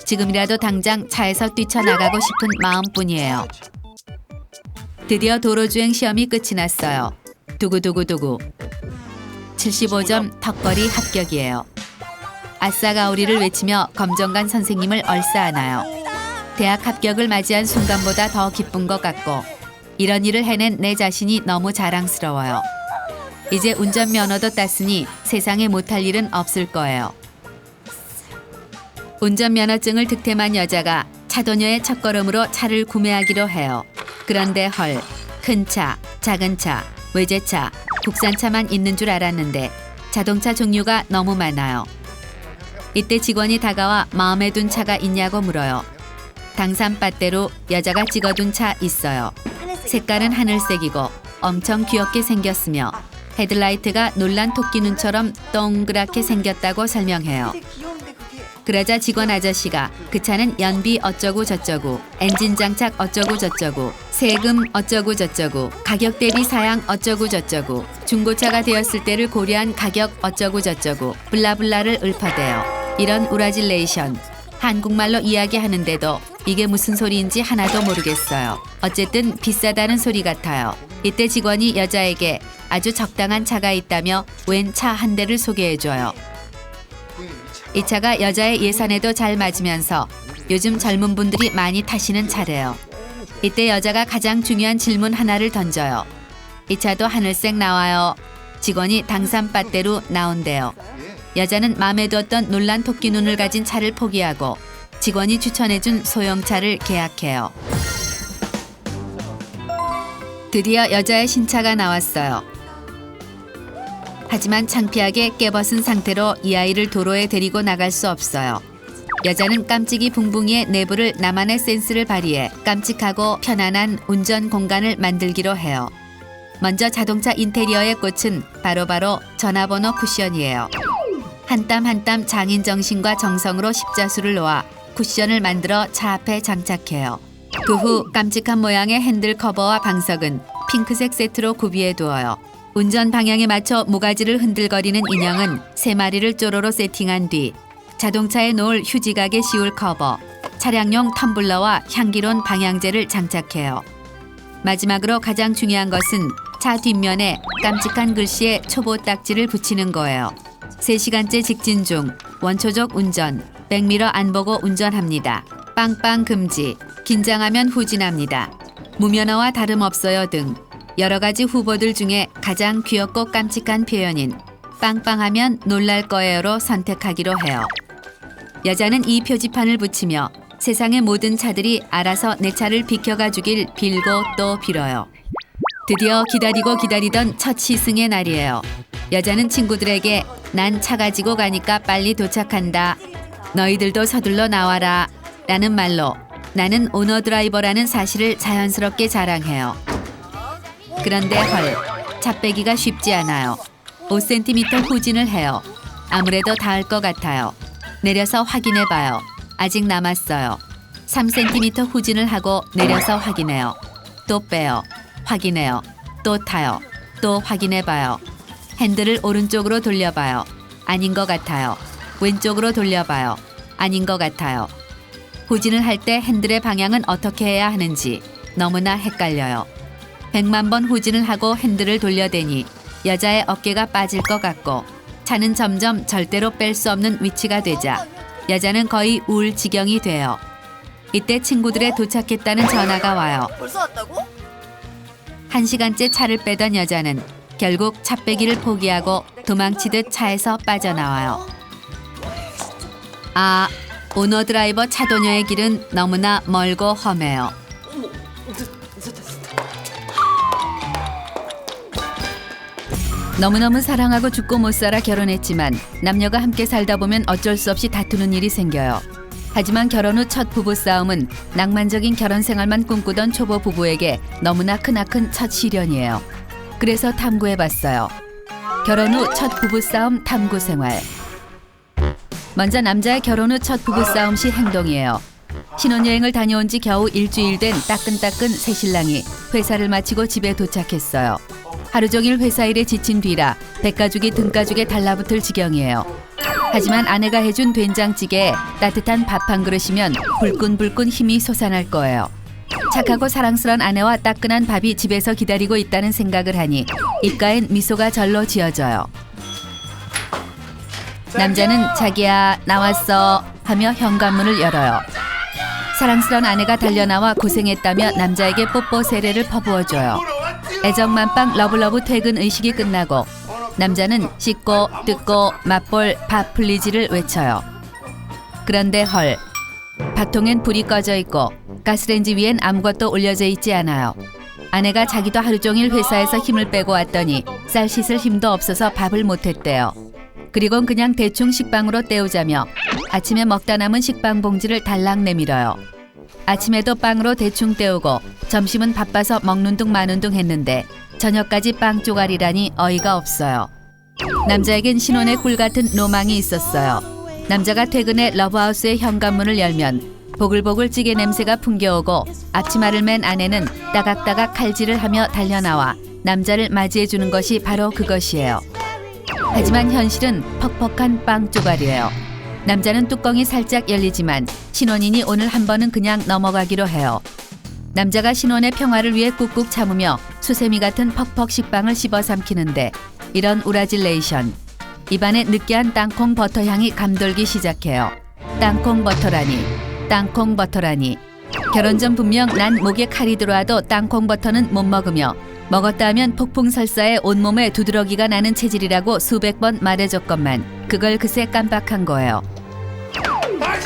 지금이라도 당장 차에서 뛰쳐나가고 싶은 마음뿐이에요. 드디어 도로주행 시험이 끝이 났어요. 두구두구두구. 75점 턱걸이 합격이에요. 아싸가오리를 외치며 검정관 선생님을 얼싸안아요. 대학 합격을 맞이한 순간보다 더 기쁜 것 같고 이런 일을 해낸 내 자신이 너무 자랑스러워요. 이제 운전면허도 땄으니 세상에 못할 일은 없을 거예요. 운전면허증을 득템한 여자가 차도녀의 첫걸음으로 차를 구매하기로 해요. 그런데 헐, 큰 차, 작은 차, 외제차, 국산차만 있는 줄 알았는데 자동차 종류가 너무 많아요. 이때 직원이 다가와 마음에 둔 차가 있냐고 물어요. 당산빠떼로 여자가 찍어둔 차 있어요. 색깔은 하늘색이고 엄청 귀엽게 생겼으며 헤드라이트가 놀란 토끼 눈처럼 동그랗게 생겼다고 설명해요. 그러자 직원 아저씨가 그 차는 연비 어쩌고 저쩌고, 엔진 장착 어쩌고 저쩌고, 세금 어쩌고 저쩌고, 가격 대비 사양 어쩌고 저쩌고, 중고차가 되었을 때를 고려한 가격 어쩌고 저쩌고, 블라블라를 읊어대요. 이런 우라질레이션. 한국말로 이야기하는데도 이게 무슨 소리인지 하나도 모르겠어요. 어쨌든 비싸다는 소리 같아요. 이때 직원이 여자에게 아주 적당한 차가 있다며 웬 차 한 대를 소개해줘요. 이 차가 여자의 예산에도 잘 맞으면서 요즘 젊은 분들이 많이 타시는 차래요. 이때 여자가 가장 중요한 질문 하나를 던져요. 이 차도 하늘색 나와요. 직원이 당산빠떼로 나온대요. 여자는 마음에 두었던 놀란 토끼 눈을 가진 차를 포기하고 직원이 추천해준 소형차를 계약해요. 드디어 여자의 신차가 나왔어요. 하지만 창피하게 깨벗은 상태로 이 아이를 도로에 데리고 나갈 수 없어요. 여자는 깜찍이 붕붕이의 내부를 나만의 센스를 발휘해 깜찍하고 편안한 운전 공간을 만들기로 해요. 먼저 자동차 인테리어의 꽃은 바로 전화번호 쿠션이에요. 한 땀 한 땀 장인 정신과 정성으로 십자수를 놓아 쿠션을 만들어 차 앞에 장착해요. 그 후 깜찍한 모양의 핸들 커버와 방석은 핑크색 세트로 구비해 두어요. 운전 방향에 맞춰 모가지를 흔들거리는 인형은 3마리를 쪼로로 세팅한 뒤 자동차에 놓을 휴지각에 씌울 커버, 차량용 텀블러와 향기로운 방향제를 장착해요. 마지막으로 가장 중요한 것은 차 뒷면에 깜찍한 글씨에 초보 딱지를 붙이는 거예요. 3시간째 직진 중 원초적 운전, 백미러 안 보고 운전합니다. 빵빵 금지, 긴장하면 후진합니다. 무면허와 다름없어요 등 여러 가지 후보들 중에 가장 귀엽고 깜찍한 표현인 빵빵하면 놀랄 거예요로 선택하기로 해요. 여자는 이 표지판을 붙이며 세상의 모든 차들이 알아서 내 차를 비켜가 주길 빌고 또 빌어요. 드디어 기다리고 기다리던 첫 시승의 날이에요. 여자는 친구들에게 난 차 가지고 가니까 빨리 도착한다. 너희들도 서둘러 나와라. 라는 말로 나는 오너 드라이버라는 사실을 자연스럽게 자랑해요. 그런데 헐, 차 빼기가 쉽지 않아요. 5cm 후진을 해요. 아무래도 닿을 것 같아요. 내려서 확인해봐요. 아직 남았어요. 3cm 후진을 하고 내려서 확인해요. 또 빼요. 확인해요. 또 타요. 또 확인해봐요. 핸들을 오른쪽으로 돌려봐요. 아닌 것 같아요. 왼쪽으로 돌려봐요. 아닌 것 같아요. 후진을 할 때 핸들의 방향은 어떻게 해야 하는지 너무나 헷갈려요. 100만 번 후진을 하고 핸들을 돌려대니 여자의 어깨가 빠질 것 같고 차는 점점 절대로 뺄 수 없는 위치가 되자 여자는 거의 우울 지경이 돼요. 이때 친구들의 도착했다는 전화가 와요. 벌써 왔다고? 1시간째 차를 빼던 여자는 결국 차 빼기를 포기하고 도망치듯 차에서 빠져나와요. 아, 오너 드라이버 차도녀의 길은 너무나 멀고 험해요. 너무너무 사랑하고 죽고 못 살아 결혼했지만 남녀가 함께 살다 보면 어쩔 수 없이 다투는 일이 생겨요. 하지만 결혼 후 첫 부부싸움은 낭만적인 결혼 생활만 꿈꾸던 초보 부부에게 너무나 크나큰 첫 시련이에요. 그래서 탐구해봤어요. 결혼 후 첫 부부싸움 탐구 생활. 먼저 남자의 결혼 후 첫 부부싸움 시 행동이에요. 신혼여행을 다녀온 지 겨우 일주일 된 따끈따끈 새신랑이 회사를 마치고 집에 도착했어요. 하루 종일 회사 일에 지친 뒤라 백가죽이 등가죽에 달라붙을 지경이에요. 하지만 아내가 해준 된장찌개에 따뜻한 밥 한 그릇이면 불끈불끈 힘이 솟아날 거예요. 착하고 사랑스러운 아내와 따끈한 밥이 집에서 기다리고 있다는 생각을 하니 입가엔 미소가 절로 지어져요. 남자는 자기야 나왔어 하며 현관문을 열어요. 사랑스러운 아내가 달려나와 고생했다며 남자에게 뽀뽀 세례를 퍼부어줘요. 애정만빵 러블러브 퇴근 의식이 끝나고 남자는 씻고 뜯고 맛볼 밥 플리즈를 외쳐요. 그런데 헐, 밥통엔 불이 꺼져 있고 가스레인지 위엔 아무것도 올려져 있지 않아요. 아내가 자기도 하루 종일 회사에서 힘을 빼고 왔더니 쌀 씻을 힘도 없어서 밥을 못했대요. 그리곤 그냥 대충 식빵으로 때우자며 아침에 먹다 남은 식빵 봉지를 달랑 내밀어요. 아침에도 빵으로 대충 때우고 점심은 바빠서 먹는 둥 마는 둥 했는데 저녁까지 빵 쪼가리라니 어이가 없어요. 남자에겐 신혼의 꿀 같은 로망이 있었어요. 남자가 퇴근해 러브하우스의 현관문을 열면 보글보글 찌개 냄새가 풍겨오고 앞치마를 맨 아내는 따각따각 칼질을 하며 달려나와 남자를 맞이해주는 것이 바로 그것이에요. 하지만 현실은 퍽퍽한 빵 쪼가리예요. 남자는 뚜껑이 살짝 열리지만 신혼이니 오늘 한 번은 그냥 넘어가기로 해요. 남자가 신혼의 평화를 위해 꾹꾹 참으며 수세미 같은 퍽퍽 식빵을 씹어 삼키는데 이런 우라질레이션. 입안에 느끼한 땅콩 버터 향이 감돌기 시작해요. 땅콩 버터라니, 땅콩 버터라니. 결혼 전 분명 난 목에 칼이 들어와도 땅콩 버터는 못 먹으며 먹었다 하면 폭풍 설사에 온몸에 두드러기가 나는 체질이라고 수백 번 말해줬건만 그걸 그새 깜빡한 거예요.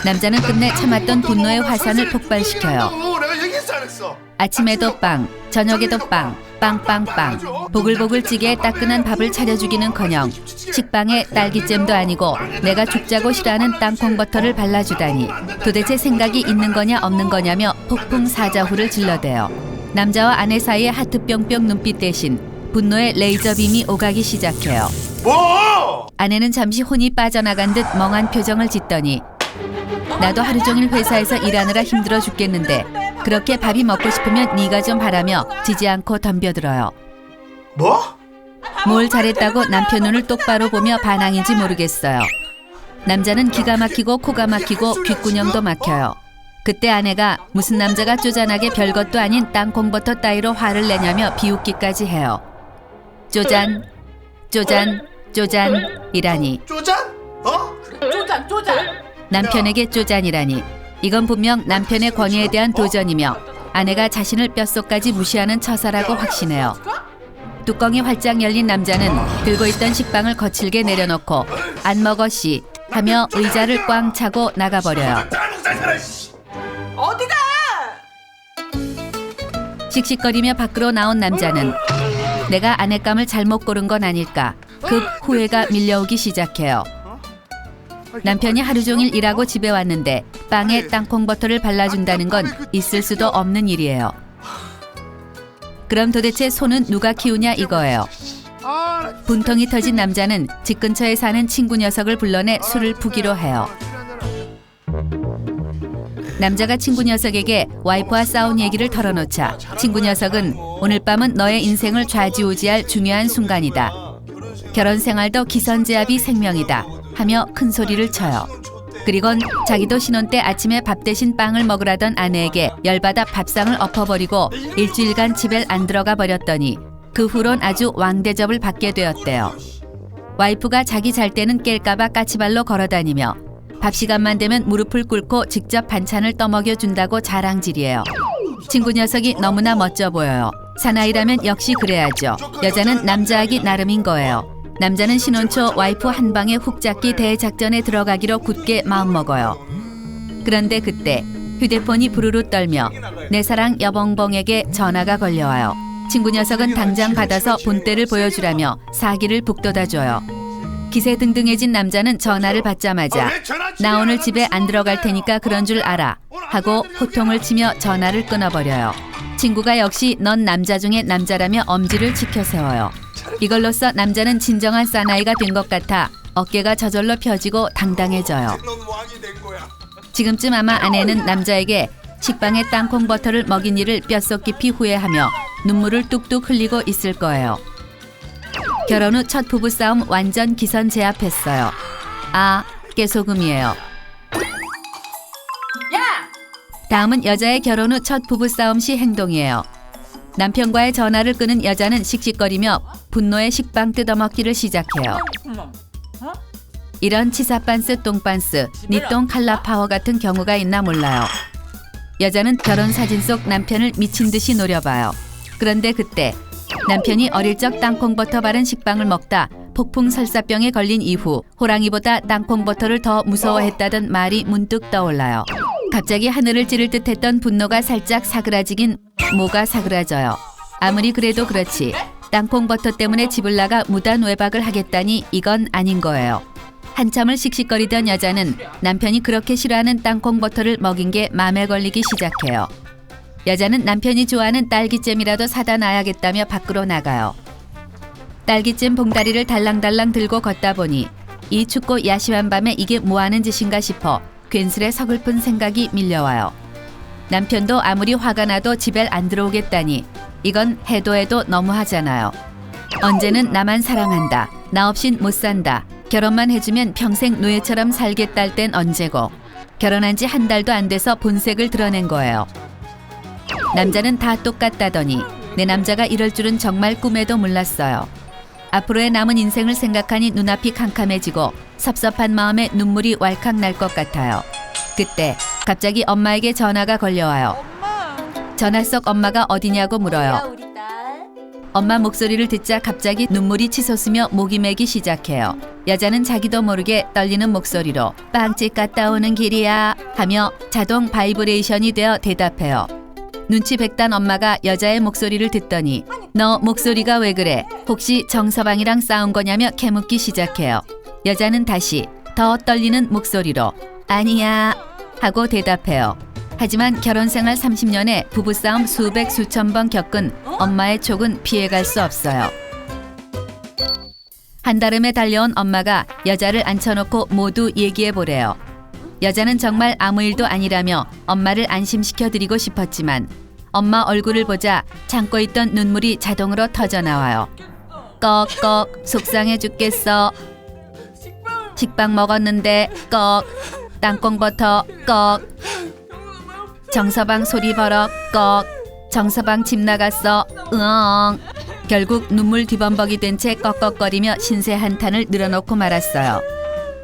남자는 끝내 참았던 분노의 화산을 폭발시켜요. 아침에도 빵, 저녁에도 빵, 빵빵빵. 보글보글 찌개에 따끈한 밥을 차려주기는커녕 식빵에 딸기잼도 아니고 내가 죽자고 싫어하는 땅콩버터를 발라주다니 도대체 생각이 있는 거냐 없는 거냐며 폭풍 사자후를 질러대요. 남자와 아내 사이의 하트 뿅뿅 눈빛 대신 분노의 레이저빔이 오가기 시작해요. 아내는 잠시 혼이 빠져나간 듯 멍한 표정을 짓더니 나도 하루 종일 회사에서 일하느라 힘들어 죽겠는데 그렇게 밥이 먹고 싶으면 네가 좀 하라며 지지 않고 덤벼들어요. 뭐? 뭘 잘했다고 남편 눈을 똑바로 보며 반항인지 모르겠어요. 남자는 기가 막히고 코가 막히고 귓구녕도 막혀요. 그때 아내가 무슨 남자가 쪼잔하게 별것도 아닌 땅콩버터 따위로 화를 내냐며 비웃기까지 해요. 쪼잔, 쪼잔, 쪼잔이라니. 쪼잔? 어? 쪼잔. 남편에게 쪼잔이라니. 이건 분명 남편의 권위에 대한 도전이며 아내가 자신을 뼛속까지 무시하는 처사라고 확신해요. 뚜껑이 활짝 열린 남자는 들고 있던 식빵을 거칠게 내려놓고 안 먹어 씨 하며 의자를 꽝 차고 나가버려요. 어디가? 씩씩거리며 밖으로 나온 남자는 내가 아내감을 잘못 고른 건 아닐까 급 후회가 밀려오기 시작해요. 남편이 하루 종일 일하고 집에 왔는데 빵에 땅콩버터를 발라준다는 건 있을 수도 없는 일이에요. 그럼 도대체 소는 누가 키우냐 이거예요. 분통이 터진 남자는 집 근처에 사는 친구 녀석을 불러내 술을 푸기로 해요. 남자가 친구 녀석에게 와이프와 싸운 얘기를 털어놓자 친구 녀석은 오늘 밤은 너의 인생을 좌지우지할 중요한 순간이다. 결혼 생활도 기선제압이 생명이다 하며 큰 소리를 쳐요. 그리곤 자기도 신혼 때 아침에 밥 대신 빵을 먹으라던 아내에게 열받아 밥상을 엎어버리고 일주일간 집에 안 들어가 버렸더니 그 후론 아주 왕대접을 받게 되었대요. 와이프가 자기 잘 때는 깰까봐 까치발로 걸어다니며 밥 시간만 되면 무릎을 꿇고 직접 반찬을 떠먹여 준다고 자랑질이에요. 친구 녀석이 너무나 멋져 보여요. 사나이라면 역시 그래야죠. 여자는 남자하기 나름인 거예요. 남자는 신혼초 와이프 한 방에 훅 잡기 대작전에 들어가기로 굳게 마음먹어요. 그런데 그때 휴대폰이 부르르 떨며 내 사랑 여봉봉에게 전화가 걸려와요. 친구 녀석은 당장 받아서 본때를 보여주라며 사기를 북돋아줘요. 기세등등해진 남자는 전화를 받자마자 나 오늘 집에 안 들어갈 테니까 그런 줄 알아 하고 호통을 치며 전화를 끊어버려요. 친구가 역시 넌 남자 중에 남자라며 엄지를 치켜 세워요. 이걸로써 남자는 진정한 사나이가 된 것 같아 어깨가 저절로 펴지고 당당해져요. 지금쯤 아마 아내는 남자에게 식빵에 땅콩 버터를 먹인 일을 뼛속 깊이 후회하며 눈물을 뚝뚝 흘리고 있을 거예요. 결혼 후 첫 부부싸움 완전 기선 제압했어요. 아, 깨소금이에요. 다음은 여자의 결혼 후 첫 부부싸움 시 행동이에요. 남편과의 전화를 끊은 여자는 씩씩거리며 분노에 식빵 뜯어먹기를 시작해요. 이런 치사빤스 똥빤스, 니똥 칼라파워 같은 경우가 있나 몰라요. 여자는 결혼 사진 속 남편을 미친 듯이 노려봐요. 그런데 그때 남편이 어릴 적 땅콩버터 바른 식빵을 먹다 폭풍 설사병에 걸린 이후 호랑이보다 땅콩버터를 더 무서워했다던 말이 문득 떠올라요. 갑자기 하늘을 찌를 듯했던 분노가 살짝 사그라지긴 뭐가 사그라져요. 아무리 그래도 그렇지 땅콩버터 때문에 집을 나가 무단 외박을 하겠다니 이건 아닌 거예요. 한참을 씩씩거리던 여자는 남편이 그렇게 싫어하는 땅콩버터를 먹인 게 맘에 걸리기 시작해요. 여자는 남편이 좋아하는 딸기잼이라도 사다 놔야겠다며 밖으로 나가요. 딸기잼 봉다리를 달랑달랑 들고 걷다 보니 이 춥고 야심한 밤에 이게 뭐하는 짓인가 싶어 괜스레 서글픈 생각이 밀려와요. 남편도 아무리 화가 나도 집에 안 들어오겠다니 이건 해도 해도 너무하잖아요. 언제는 나만 사랑한다. 나 없인 못 산다. 결혼만 해주면 평생 노예처럼 살겠다 땐 언제고. 결혼한 지 한 달도 안 돼서 본색을 드러낸 거예요. 남자는 다 똑같다더니 내 남자가 이럴 줄은 정말 꿈에도 몰랐어요. 앞으로의 남은 인생을 생각하니 눈앞이 캄캄해지고 섭섭한 마음에 눈물이 왈칵 날 것 같아요. 그때 갑자기 엄마에게 전화가 걸려와요. 전화 속 엄마가 어디냐고 물어요. 우리 딸. 엄마 목소리를 듣자 갑자기 눈물이 치솟으며 목이 메기 시작해요. 여자는 자기도 모르게 떨리는 목소리로 빵집 갔다 오는 길이야 하며 자동 바이브레이션이 되어 대답해요. 눈치 백단 엄마가 여자의 목소리를 듣더니 너 목소리가 왜 그래? 혹시 정서방이랑 싸운 거냐며 캐묻기 시작해요. 여자는 다시 더 떨리는 목소리로 아니야 하고 대답해요. 하지만 결혼생활 30년에 부부싸움 수백 수천 번 겪은 엄마의 촉은 피해갈 수 없어요. 한달음에 달려온 엄마가 여자를 앉혀놓고 모두 얘기해보래요. 여자는 정말 아무 일도 아니라며 엄마를 안심시켜드리고 싶었지만 엄마 얼굴을 보자 참고 있던 눈물이 자동으로 터져나와요. 꺽꺽 속상해 죽겠어. 식빵 먹었는데 꺽 땅콩버터 꺽 정서방 소리 버럭 꺽 정서방 집 나갔어 으엉. 결국 눈물 뒤범벅이 된 채 꺽꺽거리며 신세 한탄을 늘어놓고 말았어요.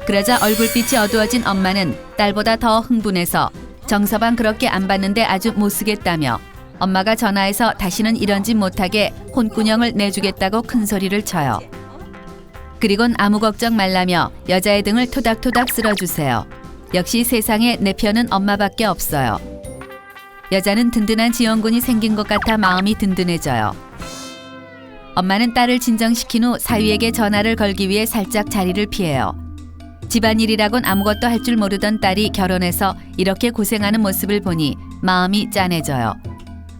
그러자 얼굴빛이 어두워진 엄마는 딸보다 더 흥분해서 정서방 그렇게 안 봤는데 아주 못쓰겠다며 엄마가 전화해서 다시는 이런 짓 못하게 혼꾸녕을 내주겠다고 큰 소리를 쳐요. 그리곤 아무 걱정 말라며 여자의 등을 토닥토닥 쓸어주세요. 역시 세상에 내 편은 엄마밖에 없어요. 여자는 든든한 지원군이 생긴 것 같아 마음이 든든해져요. 엄마는 딸을 진정시킨 후 사위에게 전화를 걸기 위해 살짝 자리를 피해요. 집안일이라곤 아무것도 할 줄 모르던 딸이 결혼해서 이렇게 고생하는 모습을 보니 마음이 짠해져요.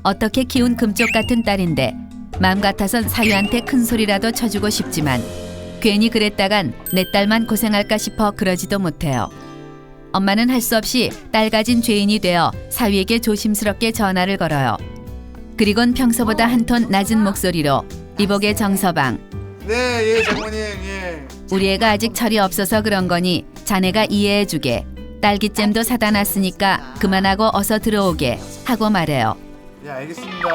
어떻게 키운 금쪽 같은 딸인데 마음 같아선 사위한테 큰 소리라도 쳐주고 싶지만 괜히 그랬다간 내 딸만 고생할까 싶어 그러지도 못해요. 엄마는 할 수 없이 딸 가진 죄인이 되어 사위에게 조심스럽게 전화를 걸어요. 그리곤 평소보다 한 톤 낮은 목소리로 이복의 정서방 네, 예, 장모님, 예. 우리 애가 아직 철이 없어서 그런 거니 자네가 이해해주게. 딸기잼도 사다 놨으니까 그만하고 어서 들어오게 하고 말해요. 예, 알겠습니다.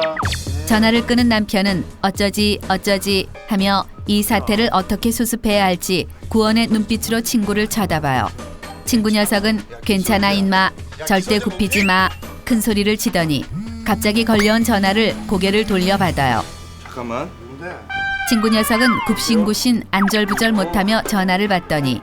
예. 전화를 끊은 남편은 어쩌지 하며 이 사태를 어떻게 수습해야 할지 구원의 눈빛으로 친구를 쳐다봐요. 친구 녀석은 괜찮아 인마, 절대 굽히지 마, 큰 소리를 치더니 갑자기 걸려온 전화를 고개를 돌려 받아요. 잠깐만. 친구 녀석은 굽신굽신 안절부절 못하며 전화를 받더니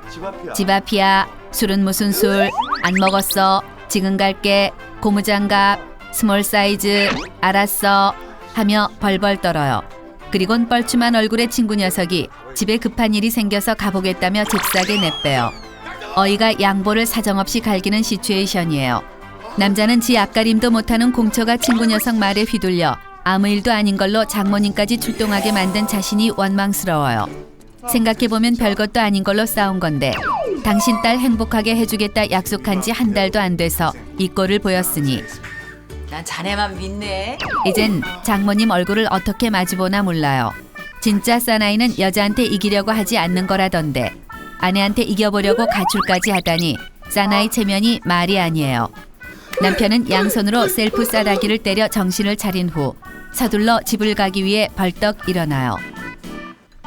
집 앞이야. 술은 무슨 술? 안 먹었어. 지금 갈게. 고무장갑. 스몰 사이즈. 알았어. 하며 벌벌 떨어요. 그리곤 뻘쭘한 얼굴의 친구 녀석이 집에 급한 일이 생겨서 가보겠다며 잽싸게 내빼요. 어이가 양보를 사정없이 갈기는 시츄에이션이에요. 남자는 지 앞가림도 못하는 공처가 친구 녀석 말에 휘둘려 아무 일도 아닌 걸로 장모님까지 출동하게 만든 자신이 원망스러워요. 생각해보면 별것도 아닌 걸로 싸운 건데 당신 딸 행복하게 해주겠다 약속한 지 한 달도 안 돼서 이 꼴을 보였으니 난 자네만 믿네. 이젠 장모님 얼굴을 어떻게 마주보나 몰라요. 진짜 사나이는 여자한테 이기려고 하지 않는 거라던데 아내한테 이겨보려고 가출까지 하다니 사나이 체면이 말이 아니에요. 남편은 양손으로 셀프 싸다기를 때려 정신을 차린 후 서둘러 집을 가기 위해 벌떡 일어나요.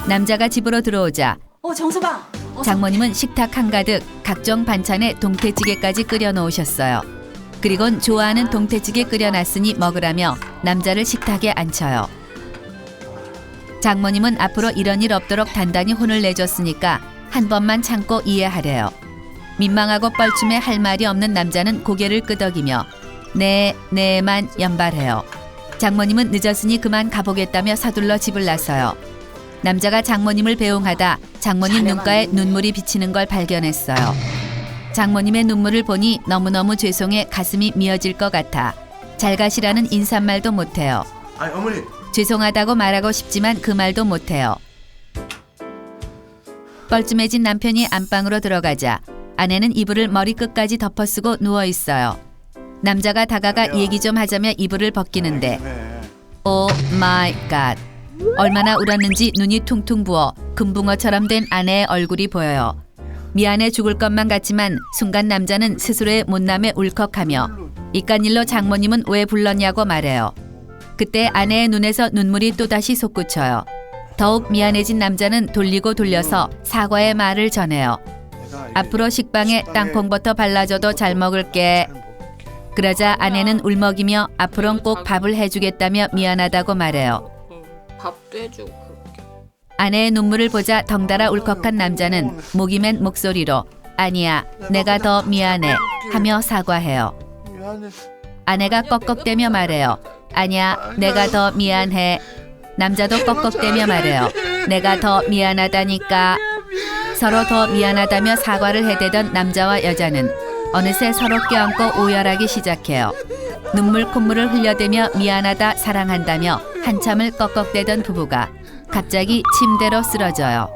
남자가 집으로 들어오자 정서방. 장모님은 식탁 한가득 각종 반찬에 동태찌개까지 끓여 놓으셨어요. 그리곤 좋아하는 동태찌개 끓여놨으니 먹으라며 남자를 식탁에 앉혀요. 장모님은 앞으로 이런 일 없도록 단단히 혼을 내줬으니까 한 번만 참고 이해하래요. 민망하고 뻘쭘해 할 말이 없는 남자는 고개를 끄덕이며 네만 연발해요. 장모님은 늦었으니 그만 가보겠다며 서둘러 집을 나서요. 남자가 장모님을 배웅하다 장모님 눈가에 눈물이 비치는 걸 발견했어요. 장모님의 눈물을 보니 너무너무 죄송해 가슴이 미어질 것 같아 잘 가시라는 인사말도 못해요. 아니 어머니. 죄송하다고 말하고 싶지만 그 말도 못해요. 뻘쭘해진 남편이 안방으로 들어가자 아내는 이불을 머리끝까지 덮어쓰고 누워있어요. 남자가 다가가 얘기 좀 하자며 이불을 벗기는데 오 마이 갓. 얼마나 울었는지 눈이 퉁퉁 부어 금붕어처럼 된 아내의 얼굴이 보여요. 미안해 죽을 것만 같지만 순간 남자는 스스로의 못남에 울컥하며 이깟 일로 장모님은 왜 불렀냐고 말해요. 그때 아내의 눈에서 눈물이 또다시 솟구쳐요. 더욱 미안해진 남자는 돌리고 돌려서 사과의 말을 전해요. 앞으로 식빵에 땅콩버터 발라줘도 잘 먹을게. 그러자 아내는 울먹이며 앞으론 꼭 밥을 해주겠다며 미안하다고 말해요. 밥도 해주고 그렇게. 아내의 눈물을 보자 덩달아 울컥한 남자는 목이 맨 목소리로 아니야 내가 더 미안해 하며 사과해요. 아내가 꺽꺽대며 말해요. 아니야 내가 더 미안해. 남자도 꺽꺽대며 말해요. 내가 더 미안하다니까. 서로 더 미안하다며 사과를 해대던 남자와 여자는 어느새 서로 껴안고 오열하기 시작해요. 눈물 콧물을 흘려대며 미안하다 사랑한다며 한참을 꺽꺽대던 부부가 갑자기 침대로 쓰러져요.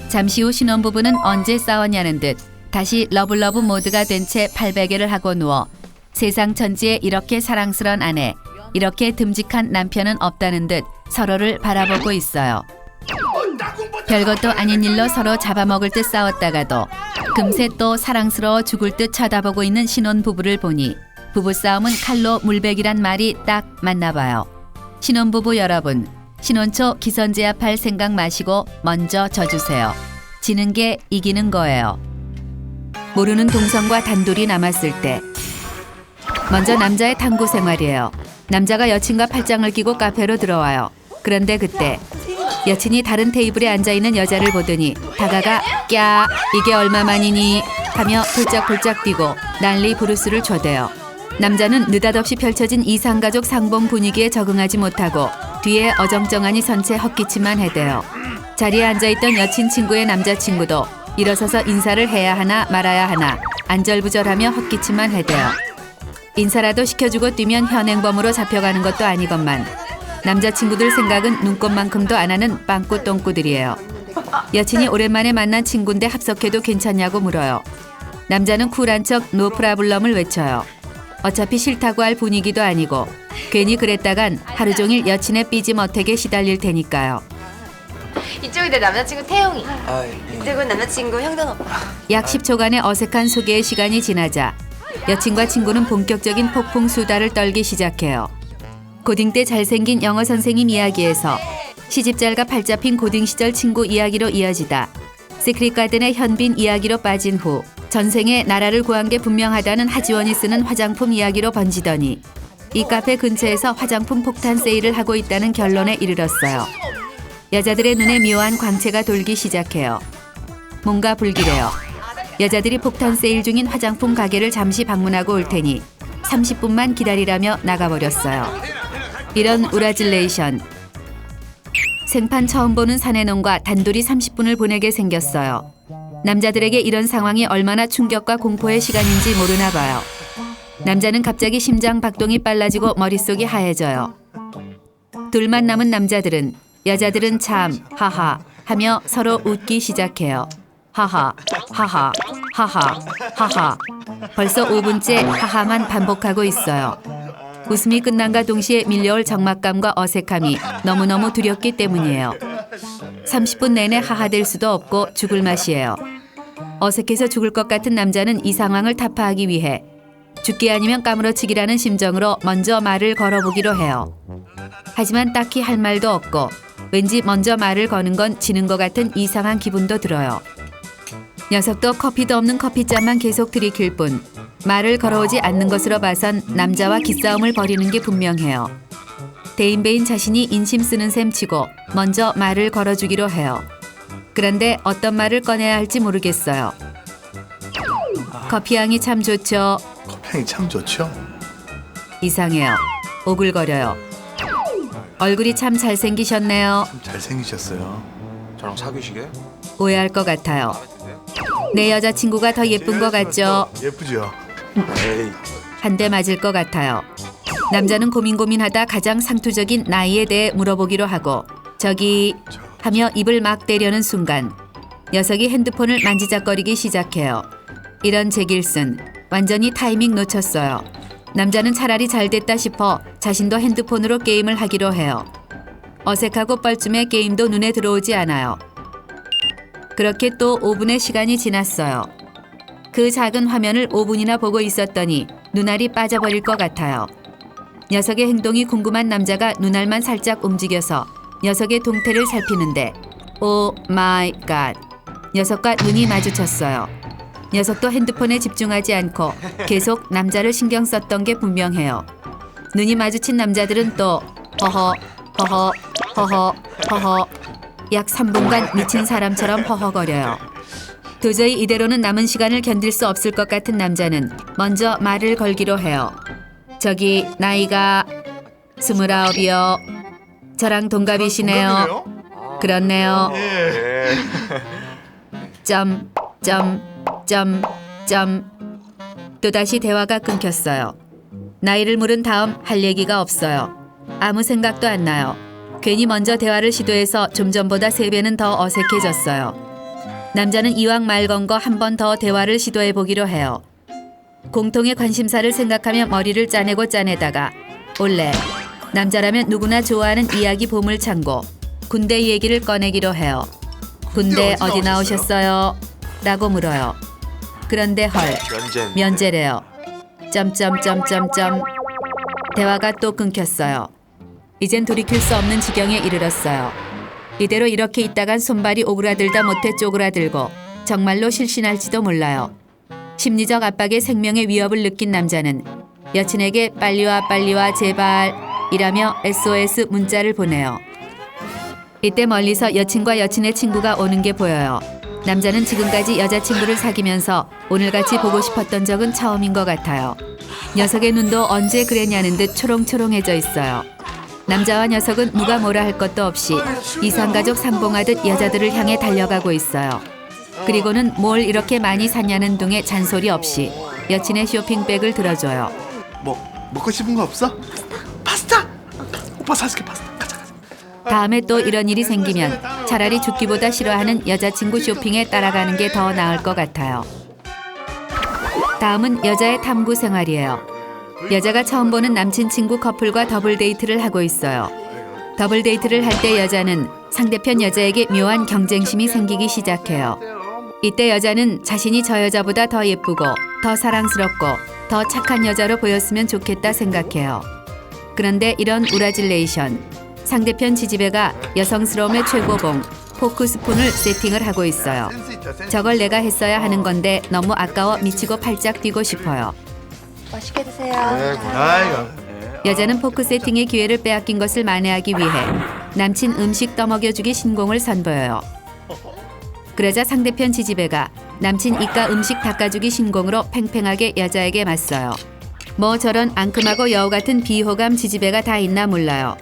잠시 후 신혼부부는 언제 싸웠냐는 듯 다시 러블러브 모드가 된 채 팔베개를 하고 누워 세상 천지에 이렇게 사랑스런 아내, 이렇게 듬직한 남편은 없다는 듯 서로를 바라보고 있어요. 별것도 아닌 일로 서로 잡아먹을 듯 싸웠다가도 금세 또 사랑스러워 죽을 듯 쳐다보고 있는 신혼부부를 보니 부부싸움은 칼로 물베기란 말이 딱 맞나 봐요. 신혼부부 여러분, 신혼초 기선제압할 생각 마시고 먼저 져주세요. 지는 게 이기는 거예요. 모르는 동성과 단둘이 남았을 때 먼저 남자의 탐구 생활이에요. 남자가 여친과 팔짱을 끼고 카페로 들어와요. 그런데 그때 여친이 다른 테이블에 앉아있는 여자를 보더니 다가가 꺄 이게 얼마만이니 하며 폴짝폴짝 뛰고 난리 부르스를 초대요. 남자는 느닷없이 펼쳐진 이상가족 상봉 분위기에 적응하지 못하고 뒤에 어정쩡하니 선 채 헛기침만 해대요. 자리에 앉아있던 여친 친구의 남자친구도 일어서서 인사를 해야 하나 말아야 하나 안절부절하며 헛기침만 해대요. 인사라도 시켜주고 뛰면 현행범으로 잡혀가는 것도 아니건만 남자친구들 생각은 눈꽃만큼도 안 하는 빵꾸 똥꾸들이에요. 여친이 오랜만에 만난 친구인데 합석해도 괜찮냐고 물어요. 남자는 쿨한 척 노프라블럼을 외쳐요. 어차피 싫다고 할 분위기도 아니고 괜히 그랬다간 하루 종일 여친의 삐짐어택에 시달릴 테니까요. 이쪽이 내 남자친구 태용이. 예. 이쪽은 남자친구 형돈 오빠. 약 10초간의 어색한 소개의 시간이 지나자 여친과 친구는 본격적인 폭풍 수다를 떨기 시작해요. 고딩 때 잘생긴 영어 선생님 이야기에서 시집잘가 팔 잡힌 고딩 시절 친구 이야기로 이어지다 시크릿 가든의 현빈 이야기로 빠진 후 전생에 나라를 구한 게 분명하다는 하지원이 쓰는 화장품 이야기로 번지더니 이 카페 근처에서 화장품 폭탄 세일을 하고 있다는 결론에 이르렀어요. 여자들의 눈에 묘한 광채가 돌기 시작해요. 뭔가 불길해요. 여자들이 폭탄 세일 중인 화장품 가게를 잠시 방문하고 올 테니 30분만 기다리라며 나가버렸어요. 이런 우라질레이션. 생판 처음 보는 사내놈과 단둘이 30분을 보내게 생겼어요. 남자들에게 이런 상황이 얼마나 충격과 공포의 시간인지 모르나 봐요. 남자는 갑자기 심장 박동이 빨라지고 머릿속이 하얘져요. 둘만 남은 남자들은 여자들은 참 하하 하며 서로 웃기 시작해요. 하하 하하 하하 하하. 벌써 5분째 하하만 반복하고 있어요. 웃음이 끝난과 동시에 밀려올 적막감과 어색함이 너무너무 두렵기 때문이에요. 30분 내내 하하될 수도 없고 죽을 맛이에요. 어색해서 죽을 것 같은 남자는 이 상황을 타파하기 위해 죽기 아니면 까무러치기라는 심정으로 먼저 말을 걸어보기로 해요. 하지만 딱히 할 말도 없고 왠지 먼저 말을 거는 건 지는 것 같은 이상한 기분도 들어요. 녀석도 커피도 없는 커피잔만 계속 들이킬 뿐 말을 걸어오지 않는 것으로 봐선 남자와 기싸움을 벌이는 게 분명해요. 대인배인 자신이 인심 쓰는 셈 치고 먼저 말을 걸어주기로 해요. 그런데 어떤 말을 꺼내야 할지 모르겠어요. 커피향이 참 좋죠. 향이 참 좋죠? 이상해요. 오글거려요. 얼굴이 참 잘생기셨네요. 잘생기셨어요. 저랑 사귀시게? 오해할 것 같아요. 내 여자친구가 더 예쁜 것 같죠? 예쁘죠? 에이. 한 대 맞을 것 같아요. 남자는 고민하다 가장 상투적인 나이에 대해 물어보기로 하고 저기 하며 입을 막 대려는 순간 녀석이 핸드폰을 만지작거리기 시작해요. 이런 제길슨 완전히 타이밍 놓쳤어요. 남자는 차라리 잘 됐다 싶어 자신도 핸드폰으로 게임을 하기로 해요. 어색하고 뻘쭘해 게임도 눈에 들어오지 않아요. 그렇게 또 5분의 시간이 지났어요. 그 작은 화면을 5분이나 보고 있었더니 눈알이 빠져버릴 것 같아요. 녀석의 행동이 궁금한 남자가 눈알만 살짝 움직여서 녀석의 동태를 살피는데 오 마이 갓. 녀석과 눈이 마주쳤어요. 녀석도 핸드폰에 집중하지 않고 계속 남자를 신경 썼던 게 분명해요. 눈이 마주친 남자들은 또 허허 허허 허허 허허 약 3분간 미친 사람처럼 허허거려요. 도저히 이대로는 남은 시간을 견딜 수 없을 것 같은 남자는 먼저 말을 걸기로 해요. 저기 나이가 29이요. 저랑 동갑이시네요. 그렇네요. 예. 점. 또다시 대화가 끊겼어요. 나이를 물은 다음 할 얘기가 없어요. 아무 생각도 안 나요. 괜히 먼저 대화를 시도해서 좀 전보다 3배는 더 어색해졌어요. 남자는 이왕 말 건 거 한 번 더 대화를 시도해 보기로 해요. 공통의 관심사를 생각하며 머리를 짜내고 짜내다가 원래 남자라면 누구나 좋아하는 이야기 보물창고 군대 얘기를 꺼내기로 해요. 군대 어디 나오셨어요? 라고 물어요. 그런데 헐 면제래요. 점점점점점. 대화가 또 끊겼어요. 이젠 돌이킬 수 없는 지경에 이르렀어요. 이대로 이렇게 있다간 손발이 오그라들다 못해 쪼그라들고 정말로 실신할지도 몰라요. 심리적 압박에 생명의 위협을 느낀 남자는 여친에게 빨리 와 제발 이라며 SOS 문자를 보내요. 이때 멀리서 여친과 여친의 친구가 오는 게 보여요. 남자는 지금까지 여자친구를 사귀면서 오늘같이 보고 싶었던 적은 처음인 것 같아요. 녀석의 눈도 언제 그랬냐는 듯 초롱초롱해져 있어요. 남자와 녀석은 누가 뭐라 할 것도 없이 이상가족 상봉하듯 여자들을 향해 달려가고 있어요. 그리고는 뭘 이렇게 많이 샀냐는 둥에 잔소리 없이 여친의 쇼핑백을 들어줘요. 먹고 싶은 거 없어? 파스타! 오빠 사줄게 파스타. 가자. 다음에 또 이런 일이 생기면 차라리 죽기보다 싫어하는 여자친구 쇼핑에 따라가는 게 더 나을 것 같아요. 다음은 여자의 탐구 생활이에요. 여자가 처음 보는 남친 친구 커플과 더블 데이트를 하고 있어요. 더블 데이트를 할 때 여자는 상대편 여자에게 묘한 경쟁심이 생기기 시작해요. 이때 여자는 자신이 저 여자보다 더 예쁘고 더 사랑스럽고 더 착한 여자로 보였으면 좋겠다 생각해요. 그런데 이런 우라질레이션, 상대편 지지배가 여성스러움의 최고봉, 포크 스푼을 세팅을 하고 있어요. 센스 있죠, 센스. 저걸 내가 했어야 하는 건데 너무 아까워 미치고 팔짝 뛰고 싶어요. 맛있게 드세요. 아이고. 여자는 포크 세팅의 기회를 빼앗긴 것을 만회하기 위해 남친 음식 떠먹여주기 신공을 선보여요. 그러자 상대편 지지배가 남친 이까 음식 닦아주기 신공으로 팽팽하게 여자에게 맞서요. 뭐 저런 앙큼하고 여우 같은 비호감 지지배가 다 있나 몰라요.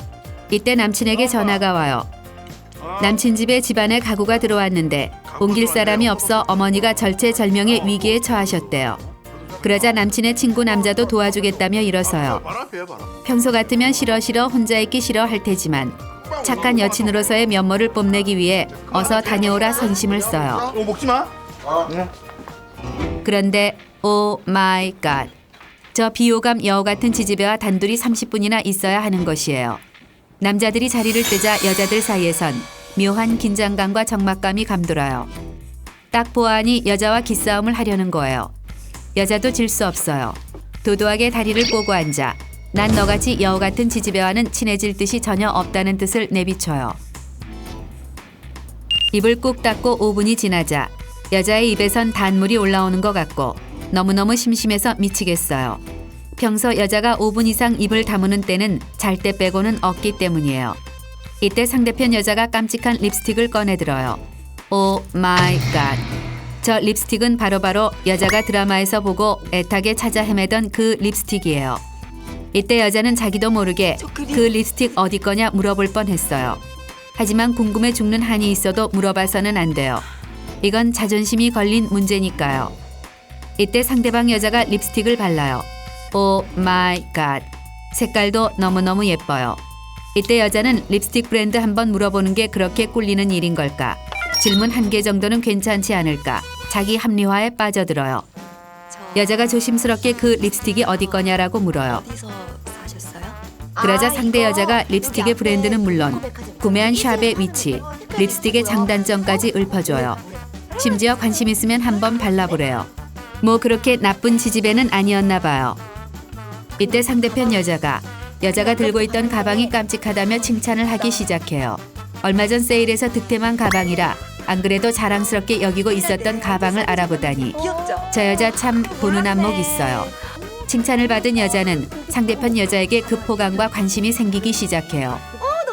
이때 남친에게 전화가 와요. 남친 집에 집안에 가구가 들어왔는데 옮길 사람이 없어 어머니가 절체절명의 위기에 처하셨대요. 그러자 남친의 친구 남자도 도와주겠다며 일어서요. 바로 앞이에요, 바로. 평소 같으면 싫어 혼자 있기 싫어 할 테지만 착한 여친으로서의 면모를 뽐내기 위해 어서 다녀오라 선심을 써요. 먹지 마. 그런데 오 마이 갓. 저 비호감 여우 같은 지지배와 단둘이 30분이나 있어야 하는 것이에요. 남자들이 자리를 뜨자 여자들 사이에선 묘한 긴장감과 적막감이 감돌아요. 딱 보아하니 여자와 기싸움을 하려는 거예요. 여자도 질 수 없어요. 도도하게 다리를 꼬고 앉아 난 너같이 여우 같은 지지배와는 친해질 뜻이 전혀 없다는 뜻을 내비쳐요. 입을 꾹 닫고 5분이 지나자 여자의 입에선 단물이 올라오는 것 같고 너무너무 심심해서 미치겠어요. 평소 여자가 5분 이상 입을 다무는 때는 잘 때 빼고는 없기 때문이에요. 이때 상대편 여자가 깜찍한 립스틱을 꺼내들어요. 오 마이 갓. 저 립스틱은 바로바로 여자가 드라마에서 보고 애타게 찾아 헤매던 그 립스틱이에요. 이때 여자는 자기도 모르게 그 립스틱 어디 거냐 물어볼 뻔했어요. 하지만 궁금해 죽는 한이 있어도 물어봐서는 안 돼요. 이건 자존심이 걸린 문제니까요. 이때 상대방 여자가 립스틱을 발라요. 오 마이 갓. 색깔도 너무너무 예뻐요. 이때 여자는 립스틱 브랜드 한번 물어보는 게 그렇게 꿀리는 일인 걸까? 질문 한 개 정도는 괜찮지 않을까? 자기 합리화에 빠져들어요. 여자가 조심스럽게 그 립스틱이 어디 거냐라고 물어요. 어디서 사셨어요? 그러자 상대 여자가 립스틱의 브랜드는 물론 구매한 샵의 위치, 립스틱의 장단점까지 읊어줘요. 심지어 관심 있으면 한번 발라보래요. 뭐 그렇게 나쁜 지지배는 아니었나 봐요. 이때 상대편 여자가 들고 있던 가방이 깜찍하다며 칭찬을 하기 시작해요. 얼마 전 세일에서 득템한 가방이라 안 그래도 자랑스럽게 여기고 있었던 가방을 알아보다니 저 여자 참 보는 안목 있어요. 칭찬을 받은 여자는 상대편 여자에게 급호감과 관심이 생기기 시작해요.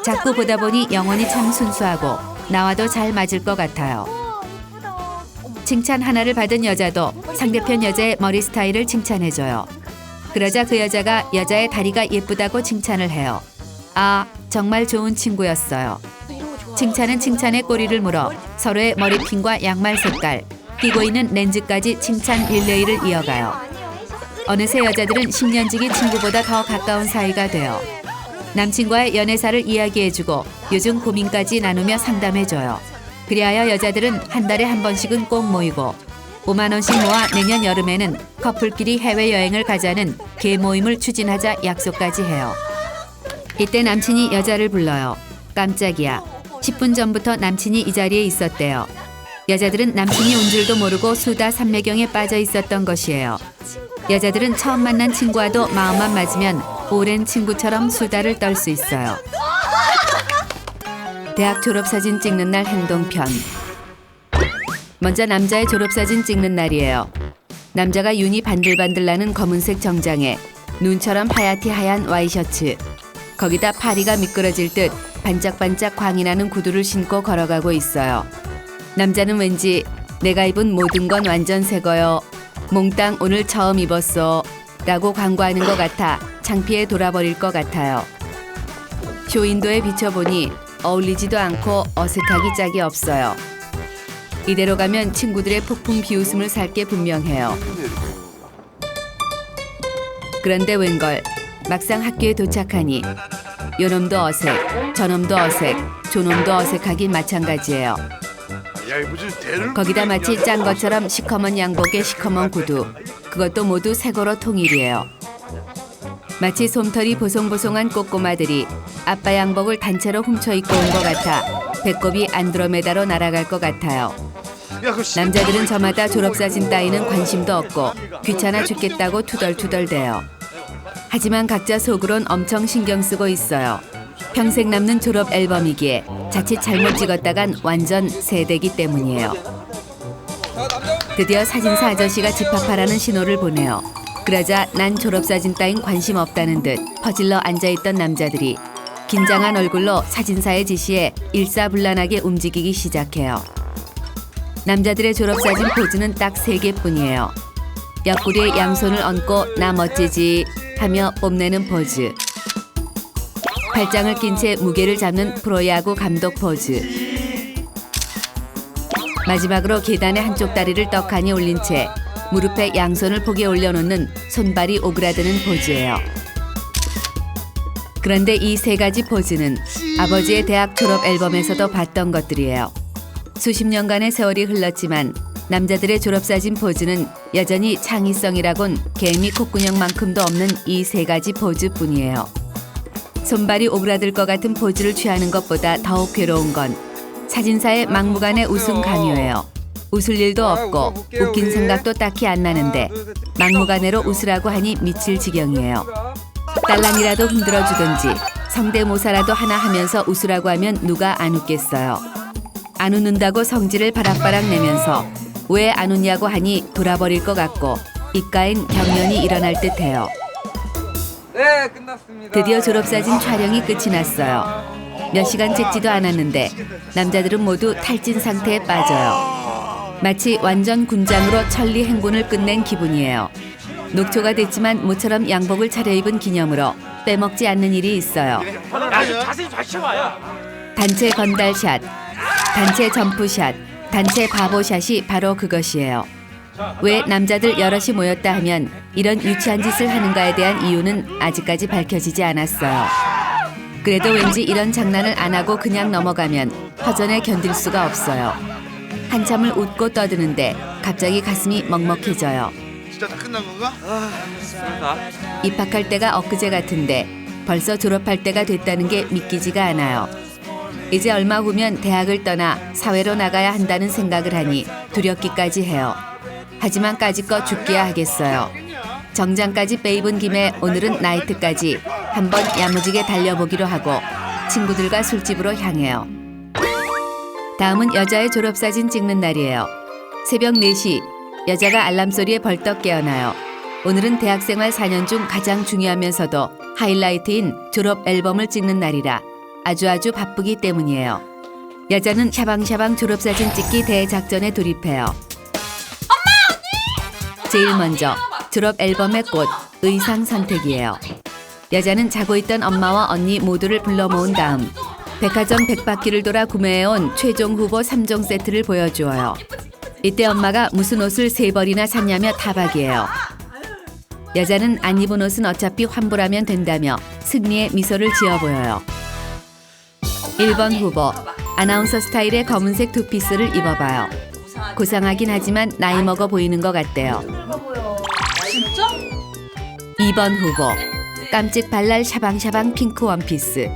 자꾸 보다 보니 영혼이 참 순수하고 나와도 잘 맞을 것 같아요. 칭찬 하나를 받은 여자도 상대편 여자의 머리 스타일을 칭찬해줘요. 그러자 그 여자가 여자의 다리가 예쁘다고 칭찬을 해요. 아, 정말 좋은 친구였어요. 칭찬은 칭찬의 꼬리를 물어 서로의 머리핀과 양말 색깔, 끼고 있는 렌즈까지 칭찬 릴레이를 이어가요. 어느새 여자들은 10년지기 친구보다 더 가까운 사이가 돼요. 남친과의 연애사를 이야기해주고 요즘 고민까지 나누며 상담해줘요. 그리하여 여자들은 한 달에 한 번씩은 꼭 모이고 5만 원씩 모아 내년 여름에는 커플끼리 해외여행을 가자는 개모임을 추진하자 약속까지 해요. 이때 남친이 여자를 불러요. 깜짝이야. 10분 전부터 남친이 이 자리에 있었대요. 여자들은 남친이 온 줄도 모르고 수다 삼매경에 빠져 있었던 것이에요. 여자들은 처음 만난 친구와도 마음만 맞으면 오랜 친구처럼 수다를 떨 수 있어요. 대학 졸업사진 찍는 날 행동편. 먼저 남자의 졸업사진 찍는 날이에요. 남자가 윤이 반들반들 나는 검은색 정장에 눈처럼 하얗디 하얀 와이셔츠, 거기다 파리가 미끄러질 듯 반짝반짝 광이 나는 구두를 신고 걸어가고 있어요. 남자는 왠지 내가 입은 모든 건 완전 새거요. 몽땅 오늘 처음 입었어. 라고 광고하는 것 같아 창피해 돌아버릴 것 같아요. 쇼윈도에 비춰보니 어울리지도 않고 어색하기 짝이 없어요. 이대로 가면 친구들의 폭풍 비웃음을 살 게 분명해요. 그런데 웬걸 막상 학교에 도착하니 요놈도 어색, 저놈도 어색, 조놈도 어색하긴 마찬가지예요. 거기다 마치 짠 것처럼 시커먼 양복에 시커먼 구두, 그것도 모두 새거로 통일이에요. 마치 솜털이 보송보송한 꼬꼬마들이 아빠 양복을 단체로 훔쳐 입고 온 것 같아 배꼽이 안드로메다로 날아갈 것 같아요. 남자들은 저마다 졸업사진 따위는 관심도 없고 귀찮아 죽겠다고 투덜투덜대요. 하지만 각자 속으론 엄청 신경 쓰고 있어요. 평생 남는 졸업 앨범이기에 자칫 잘못 찍었다간 완전 세대기 때문이에요. 드디어 사진사 아저씨가 집합하라는 신호를 보내요. 그러자 난 졸업사진 따윈 관심 없다는 듯 퍼질러 앉아있던 남자들이 긴장한 얼굴로 사진사의 지시에 일사불란하게 움직이기 시작해요. 남자들의 졸업사진 포즈는 딱 3개뿐이에요. 옆구리에 양손을 얹고 나 멋지지 하며 뽐내는 포즈. 팔짱을 낀 채 무게를 잡는 프로야구 감독 포즈. 마지막으로 계단의 한쪽 다리를 떡하니 올린 채 무릎에 양손을 폭에 올려놓는 손발이 오그라드는 포즈예요. 그런데 이 3가지 포즈는 아버지의 대학 졸업 앨범에서도 봤던 것들이에요. 수십 년간의 세월이 흘렀지만 남자들의 졸업사진 포즈는 여전히 창의성이라곤 개미 콧구녕만큼도 없는 이 3가지 포즈뿐이에요. 손발이 오그라들 것 같은 포즈를 취하는 것보다 더욱 괴로운 건 사진사의 막무가내 웃음 강요예요. 웃을 일도 없고 웃긴 생각도 딱히 안 나는데 막무가내로 웃으라고 하니 미칠 지경이에요. 딸랑이라도 흔들어주든지 성대모사라도 하나 하면서 웃으라고 하면 누가 안 웃겠어요. 안 웃는다고 성질을 바락바락 내면서 왜 안 웃냐고 하니 돌아버릴 것 같고 입가엔 경련이 일어날 듯해요. 네, 끝났습니다. 드디어 졸업사진 촬영이 끝이 났어요. 몇 시간 찍지도 않았는데 남자들은 모두 탈진 상태에 빠져요. 마치 완전 군장으로 천리 행군을 끝낸 기분이에요. 녹초가 됐지만 모처럼 양복을 차려입은 기념으로 빼먹지 않는 일이 있어요. 단체 건달샷, 단체 점프샷, 단체 바보샷이 바로 그것이에요. 왜 남자들 여럿이 모였다 하면 이런 유치한 짓을 하는가에 대한 이유는 아직까지 밝혀지지 않았어요. 그래도 왠지 이런 장난을 안 하고 그냥 넘어가면 허전에 견딜 수가 없어요. 한참을 웃고 떠드는데 갑자기 가슴이 먹먹해져요. 진짜 다 끝난 건가? 입학할 때가 엊그제 같은데 벌써 졸업할 때가 됐다는 게 믿기지가 않아요. 이제 얼마 후면 대학을 떠나 사회로 나가야 한다는 생각을 하니 두렵기까지 해요. 하지만 까짓거 죽기야 하겠어요. 정장까지 빼입은 김에 오늘은 나이트까지 한번 야무지게 달려보기로 하고 친구들과 술집으로 향해요. 다음은 여자의 졸업사진 찍는 날이에요. 새벽 4시 여자가 알람 소리에 벌떡 깨어나요. 오늘은 대학생활 4년 중 가장 중요하면서도 하이라이트인 졸업 앨범을 찍는 날이라 아주 바쁘기 때문이에요. 여자는 샤방샤방 졸업사진 찍기 대작전에 돌입해요. 제일 먼저 졸업 앨범의 꽃, 의상 선택이에요. 여자는 자고 있던 엄마와 언니 모두를 불러 모은 다음 백화점 100바퀴를 돌아 구매해온 최종 후보 3종 세트를 보여주어요. 이때 엄마가 무슨 옷을 3벌이나 샀냐며 타박이에요. 여자는 안 입은 옷은 어차피 환불하면 된다며 승리의 미소를 지어 보여요. 1번 후보, 아나운서 스타일의 검은색 투피스를 입어봐요. 고상하긴 하지만 나이 먹어 보이는 것 같대요. 진짜? 2번 후보, 깜찍 발랄 샤방샤방 핑크 원피스.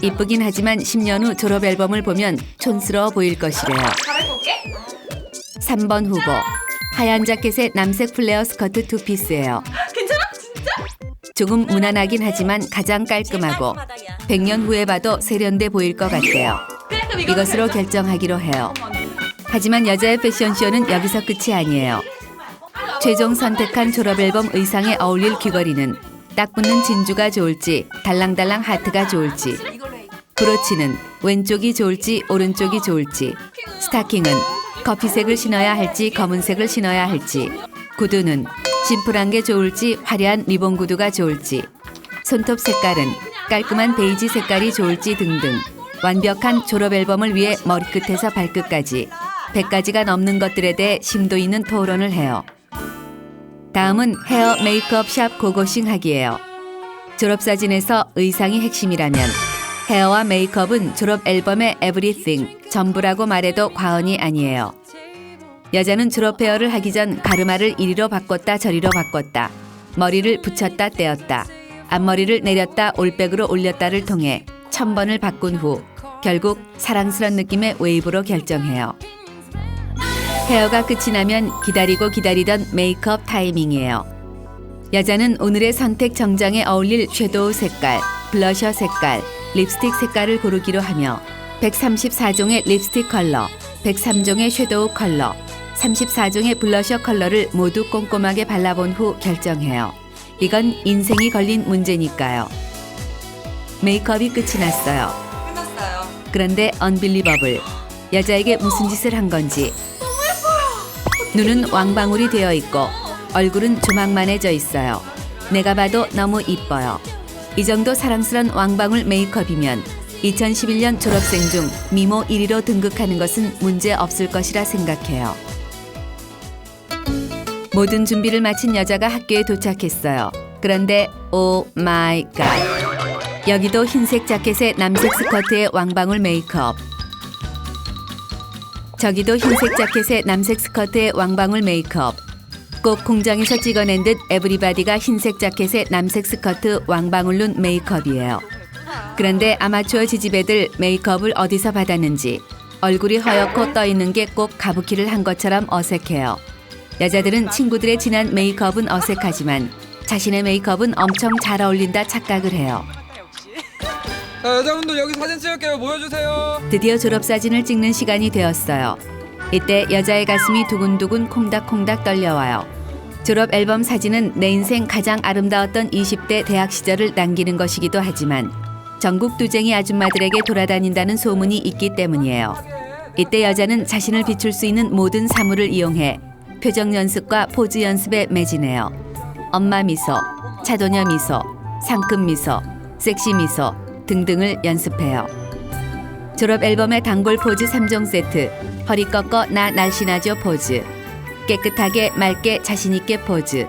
이쁘긴 하지만 10년 후 졸업 앨범을 보면 촌스러워 보일 것이래요. 3번 후보, 하얀 자켓에 남색 플레어 스커트 투피스예요. 괜찮아? 진짜? 조금 무난하긴 하지만 가장 깔끔하고 100년 후에 봐도 세련돼 보일 것 같대요. 이것으로 결정하기로 해요. 하지만 여자의 패션쇼는 여기서 끝이 아니에요. 최종 선택한 졸업앨범 의상에 어울릴 귀걸이는 딱 붙는 진주가 좋을지 달랑달랑 하트가 좋을지, 브로치는 왼쪽이 좋을지 오른쪽이 좋을지, 스타킹은 커피색을 신어야 할지 검은색을 신어야 할지, 구두는 심플한 게 좋을지 화려한 리본 구두가 좋을지, 손톱 색깔은 깔끔한 베이지 색깔이 좋을지 등등 완벽한 졸업앨범을 위해 머리끝에서 발끝까지 100가지가 넘는 것들에 대해 심도 있는 토론을 해요. 다음은 헤어 메이크업 샵 고고싱 하기예요. 졸업사진에서 의상이 핵심이라면 헤어와 메이크업은 졸업 앨범의 에브리띵, 전부라고 말해도 과언이 아니에요. 여자는 졸업 헤어를 하기 전 가르마를 이리로 바꿨다 저리로 바꿨다, 머리를 붙였다 떼었다, 앞머리를 내렸다 올백으로 올렸다를 통해 1000번을 바꾼 후 결국 사랑스런 느낌의 웨이브로 결정해요. 헤어가 끝이 나면 기다리고 기다리던 메이크업 타이밍이에요. 여자는 오늘의 선택 정장에 어울릴 섀도우 색깔, 블러셔 색깔, 립스틱 색깔을 고르기로 하며 134종의 립스틱 컬러, 103종의 섀도우 컬러, 34종의 블러셔 컬러를 모두 꼼꼼하게 발라본 후 결정해요. 이건 인생이 걸린 문제니까요. 메이크업이 끝이 났어요. 끝났어요. 그런데 언빌리버블. 여자에게 무슨 짓을 한 건지. 눈은 왕방울이 되어 있고 얼굴은 조망만해져 있어요. 내가 봐도 너무 이뻐요. 이 정도 사랑스런 왕방울 메이크업이면 2011년 졸업생 중 미모 1위로 등극하는 것은 문제 없을 것이라 생각해요. 모든 준비를 마친 여자가 학교에 도착했어요. 그런데 오 마이 갓. 여기도 흰색 자켓에 남색 스커트에 왕방울 메이크업. 저기도 흰색 자켓에 남색 스커트에 왕방울 메이크업. 꼭 공장에서 찍어낸 듯 에브리바디가 흰색 자켓에 남색 스커트 왕방울 눈 메이크업이에요. 그런데 아마추어 지지배들 메이크업을 어디서 받았는지 얼굴이 허옇고 떠있는 게 꼭 가부키를 한 것처럼 어색해요. 여자들은 친구들의 진한 메이크업은 어색하지만 자신의 메이크업은 엄청 잘 어울린다 착각을 해요. 자, 여자분들 여기 사진 찍을게요. 모여주세요. 드디어 졸업사진을 찍는 시간이 되었어요. 이때 여자의 가슴이 두근두근 콩닥콩닥 떨려와요. 졸업 앨범 사진은 내 인생 가장 아름다웠던 20대 대학 시절을 남기는 것이기도 하지만 전국 뚜쟁이 아줌마들에게 돌아다닌다는 소문이 있기 때문이에요. 이때 여자는 자신을 비출 수 있는 모든 사물을 이용해 표정 연습과 포즈 연습에 매진해요. 엄마 미소, 차도녀 미소, 상큼 미소, 섹시 미소 등등을 연습해요. 졸업 앨범의 단골 포즈 3종 세트, 허리 꺾어 나 날씬하죠 포즈, 깨끗하게 맑게 자신있게 포즈,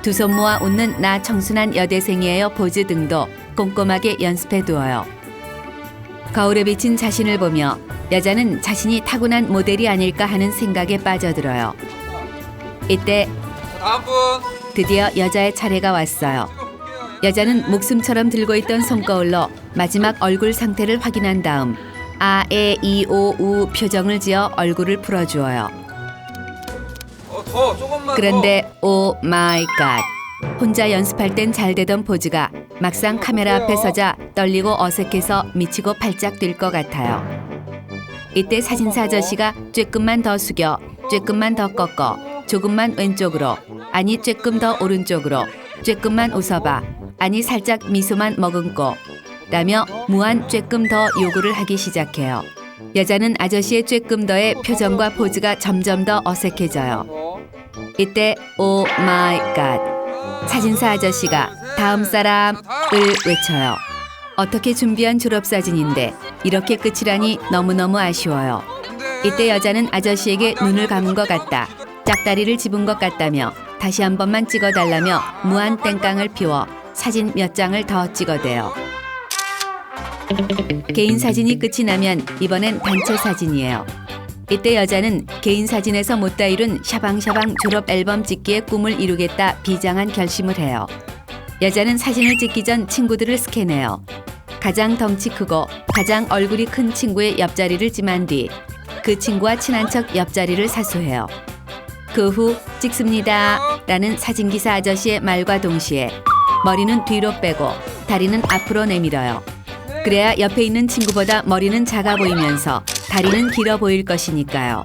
두 손 모아 웃는 나 청순한 여대생이에요 포즈 등도 꼼꼼하게 연습해 두어요. 거울에 비친 자신을 보며 여자는 자신이 타고난 모델이 아닐까 하는 생각에 빠져들어요. 이때 다음 분. 드디어 여자의 차례가 왔어요. 여자는 목숨처럼 들고 있던 손거울로 마지막 얼굴 상태를 확인한 다음 아, 에, 이, 오, 우 표정을 지어 얼굴을 풀어주어요. 더 조금만. 그런데 오 마이 갓. 혼자 연습할 땐 잘 되던 포즈가 막상 카메라 앞에 서자 떨리고 어색해서 미치고 팔짝 뛸 것 같아요. 이때 사진사 아저씨가 쬐끔만 더 숙여, 쬐끔만 더 꺾어, 조금만 왼쪽으로, 아니 쬐끔 더 오른쪽으로, 쬐끔만 웃어봐, 아니 살짝 미소만 머금고 라며 무한 쬐끔 더 요구를 하기 시작해요. 여자는 아저씨의 쬐끔 더의 표정과 포즈가 점점 더 어색해져요. 이때 오 마이 갓. 사진사 아저씨가 다음 사람을 외쳐요. 어떻게 준비한 졸업사진인데 이렇게 끝이라니 너무너무 아쉬워요. 이때 여자는 아저씨에게 눈을 감은 것 같다, 짝다리를 집은 것 같다며 다시 한 번만 찍어달라며 무한 땡깡을 피워 사진 몇 장을 더 찍어대요. 개인 사진이 끝이 나면 이번엔 단체 사진이에요. 이때 여자는 개인 사진에서 못다 이룬 샤방샤방 졸업 앨범 찍기의 꿈을 이루겠다 비장한 결심을 해요. 여자는 사진을 찍기 전 친구들을 스캔해요. 가장 덩치 크고 가장 얼굴이 큰 친구의 옆자리를 찜한 뒤 그 친구와 친한 척 옆자리를 사수해요. 그 후 찍습니다 라는 사진기사 아저씨의 말과 동시에 머리는 뒤로 빼고 다리는 앞으로 내밀어요. 그래야 옆에 있는 친구보다 머리는 작아 보이면서 다리는 길어 보일 것이니까요.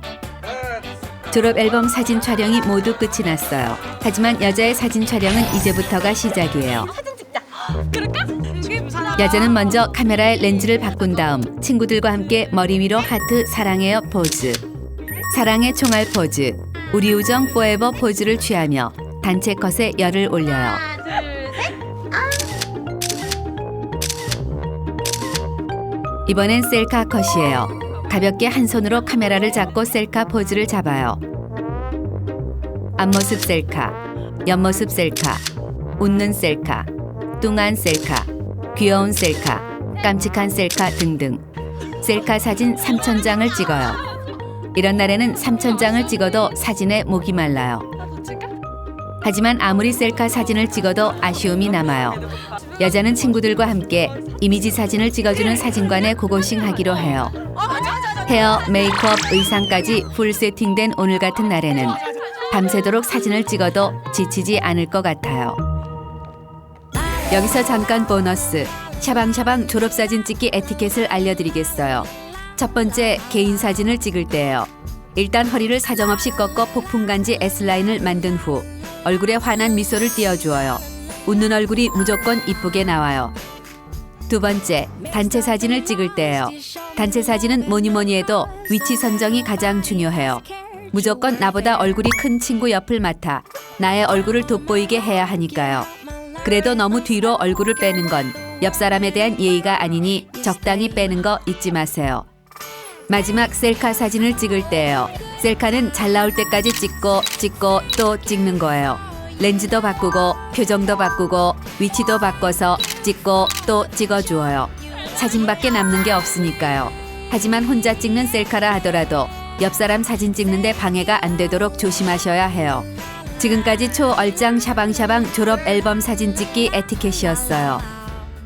졸업 앨범 사진 촬영이 모두 끝이 났어요. 하지만 여자의 사진 촬영은 이제부터가 시작이에요. 여자는 먼저 카메라의 렌즈를 바꾼 다음 친구들과 함께 머리 위로 하트 사랑해요 포즈, 사랑의 총알 포즈, 우리 우정 포에버 포즈를 취하며 단체 컷에 열을 올려요. 이번엔 셀카 컷이에요. 가볍게 한 손으로 카메라를 잡고 셀카 포즈를 잡아요. 앞모습 셀카, 옆모습 셀카, 웃는 셀카, 뚱한 셀카, 귀여운 셀카, 깜찍한 셀카 등등 셀카 사진 3,000장을 찍어요. 이런 날에는 3,000장을 찍어도 사진에 목이 말라요. 하지만 아무리 셀카 사진을 찍어도 아쉬움이 남아요. 여자는 친구들과 함께 이미지 사진을 찍어주는 사진관에 고고싱 하기로 해요. 헤어, 메이크업, 의상까지 풀 세팅된 오늘 같은 날에는 밤새도록 사진을 찍어도 지치지 않을 것 같아요. 여기서 잠깐 보너스. 샤방샤방 졸업사진 찍기 에티켓을 알려드리겠어요. 첫 번째, 개인 사진을 찍을 때예요. 일단 허리를 사정없이 꺾어 폭풍간지 S라인을 만든 후 얼굴에 환한 미소를 띄워주어요. 웃는 얼굴이 무조건 이쁘게 나와요. 두 번째, 단체 사진을 찍을 때예요. 단체 사진은 뭐니 해도 위치 선정이 가장 중요해요. 무조건 나보다 얼굴이 큰 친구 옆을 맡아 나의 얼굴을 돋보이게 해야 하니까요. 그래도 너무 뒤로 얼굴을 빼는 건 옆 사람에 대한 예의가 아니니 적당히 빼는 거 잊지 마세요. 마지막 셀카 사진을 찍을 때예요. 셀카는 잘 나올 때까지 찍고 또 찍는 거예요. 렌즈도 바꾸고 표정도 바꾸고 위치도 바꿔서 찍고 또 찍어주어요. 사진밖에 남는 게 없으니까요. 하지만 혼자 찍는 셀카라 하더라도 옆 사람 사진 찍는데 방해가 안 되도록 조심하셔야 해요. 지금까지 초얼짱 샤방샤방 졸업 앨범 사진 찍기 에티켓이었어요.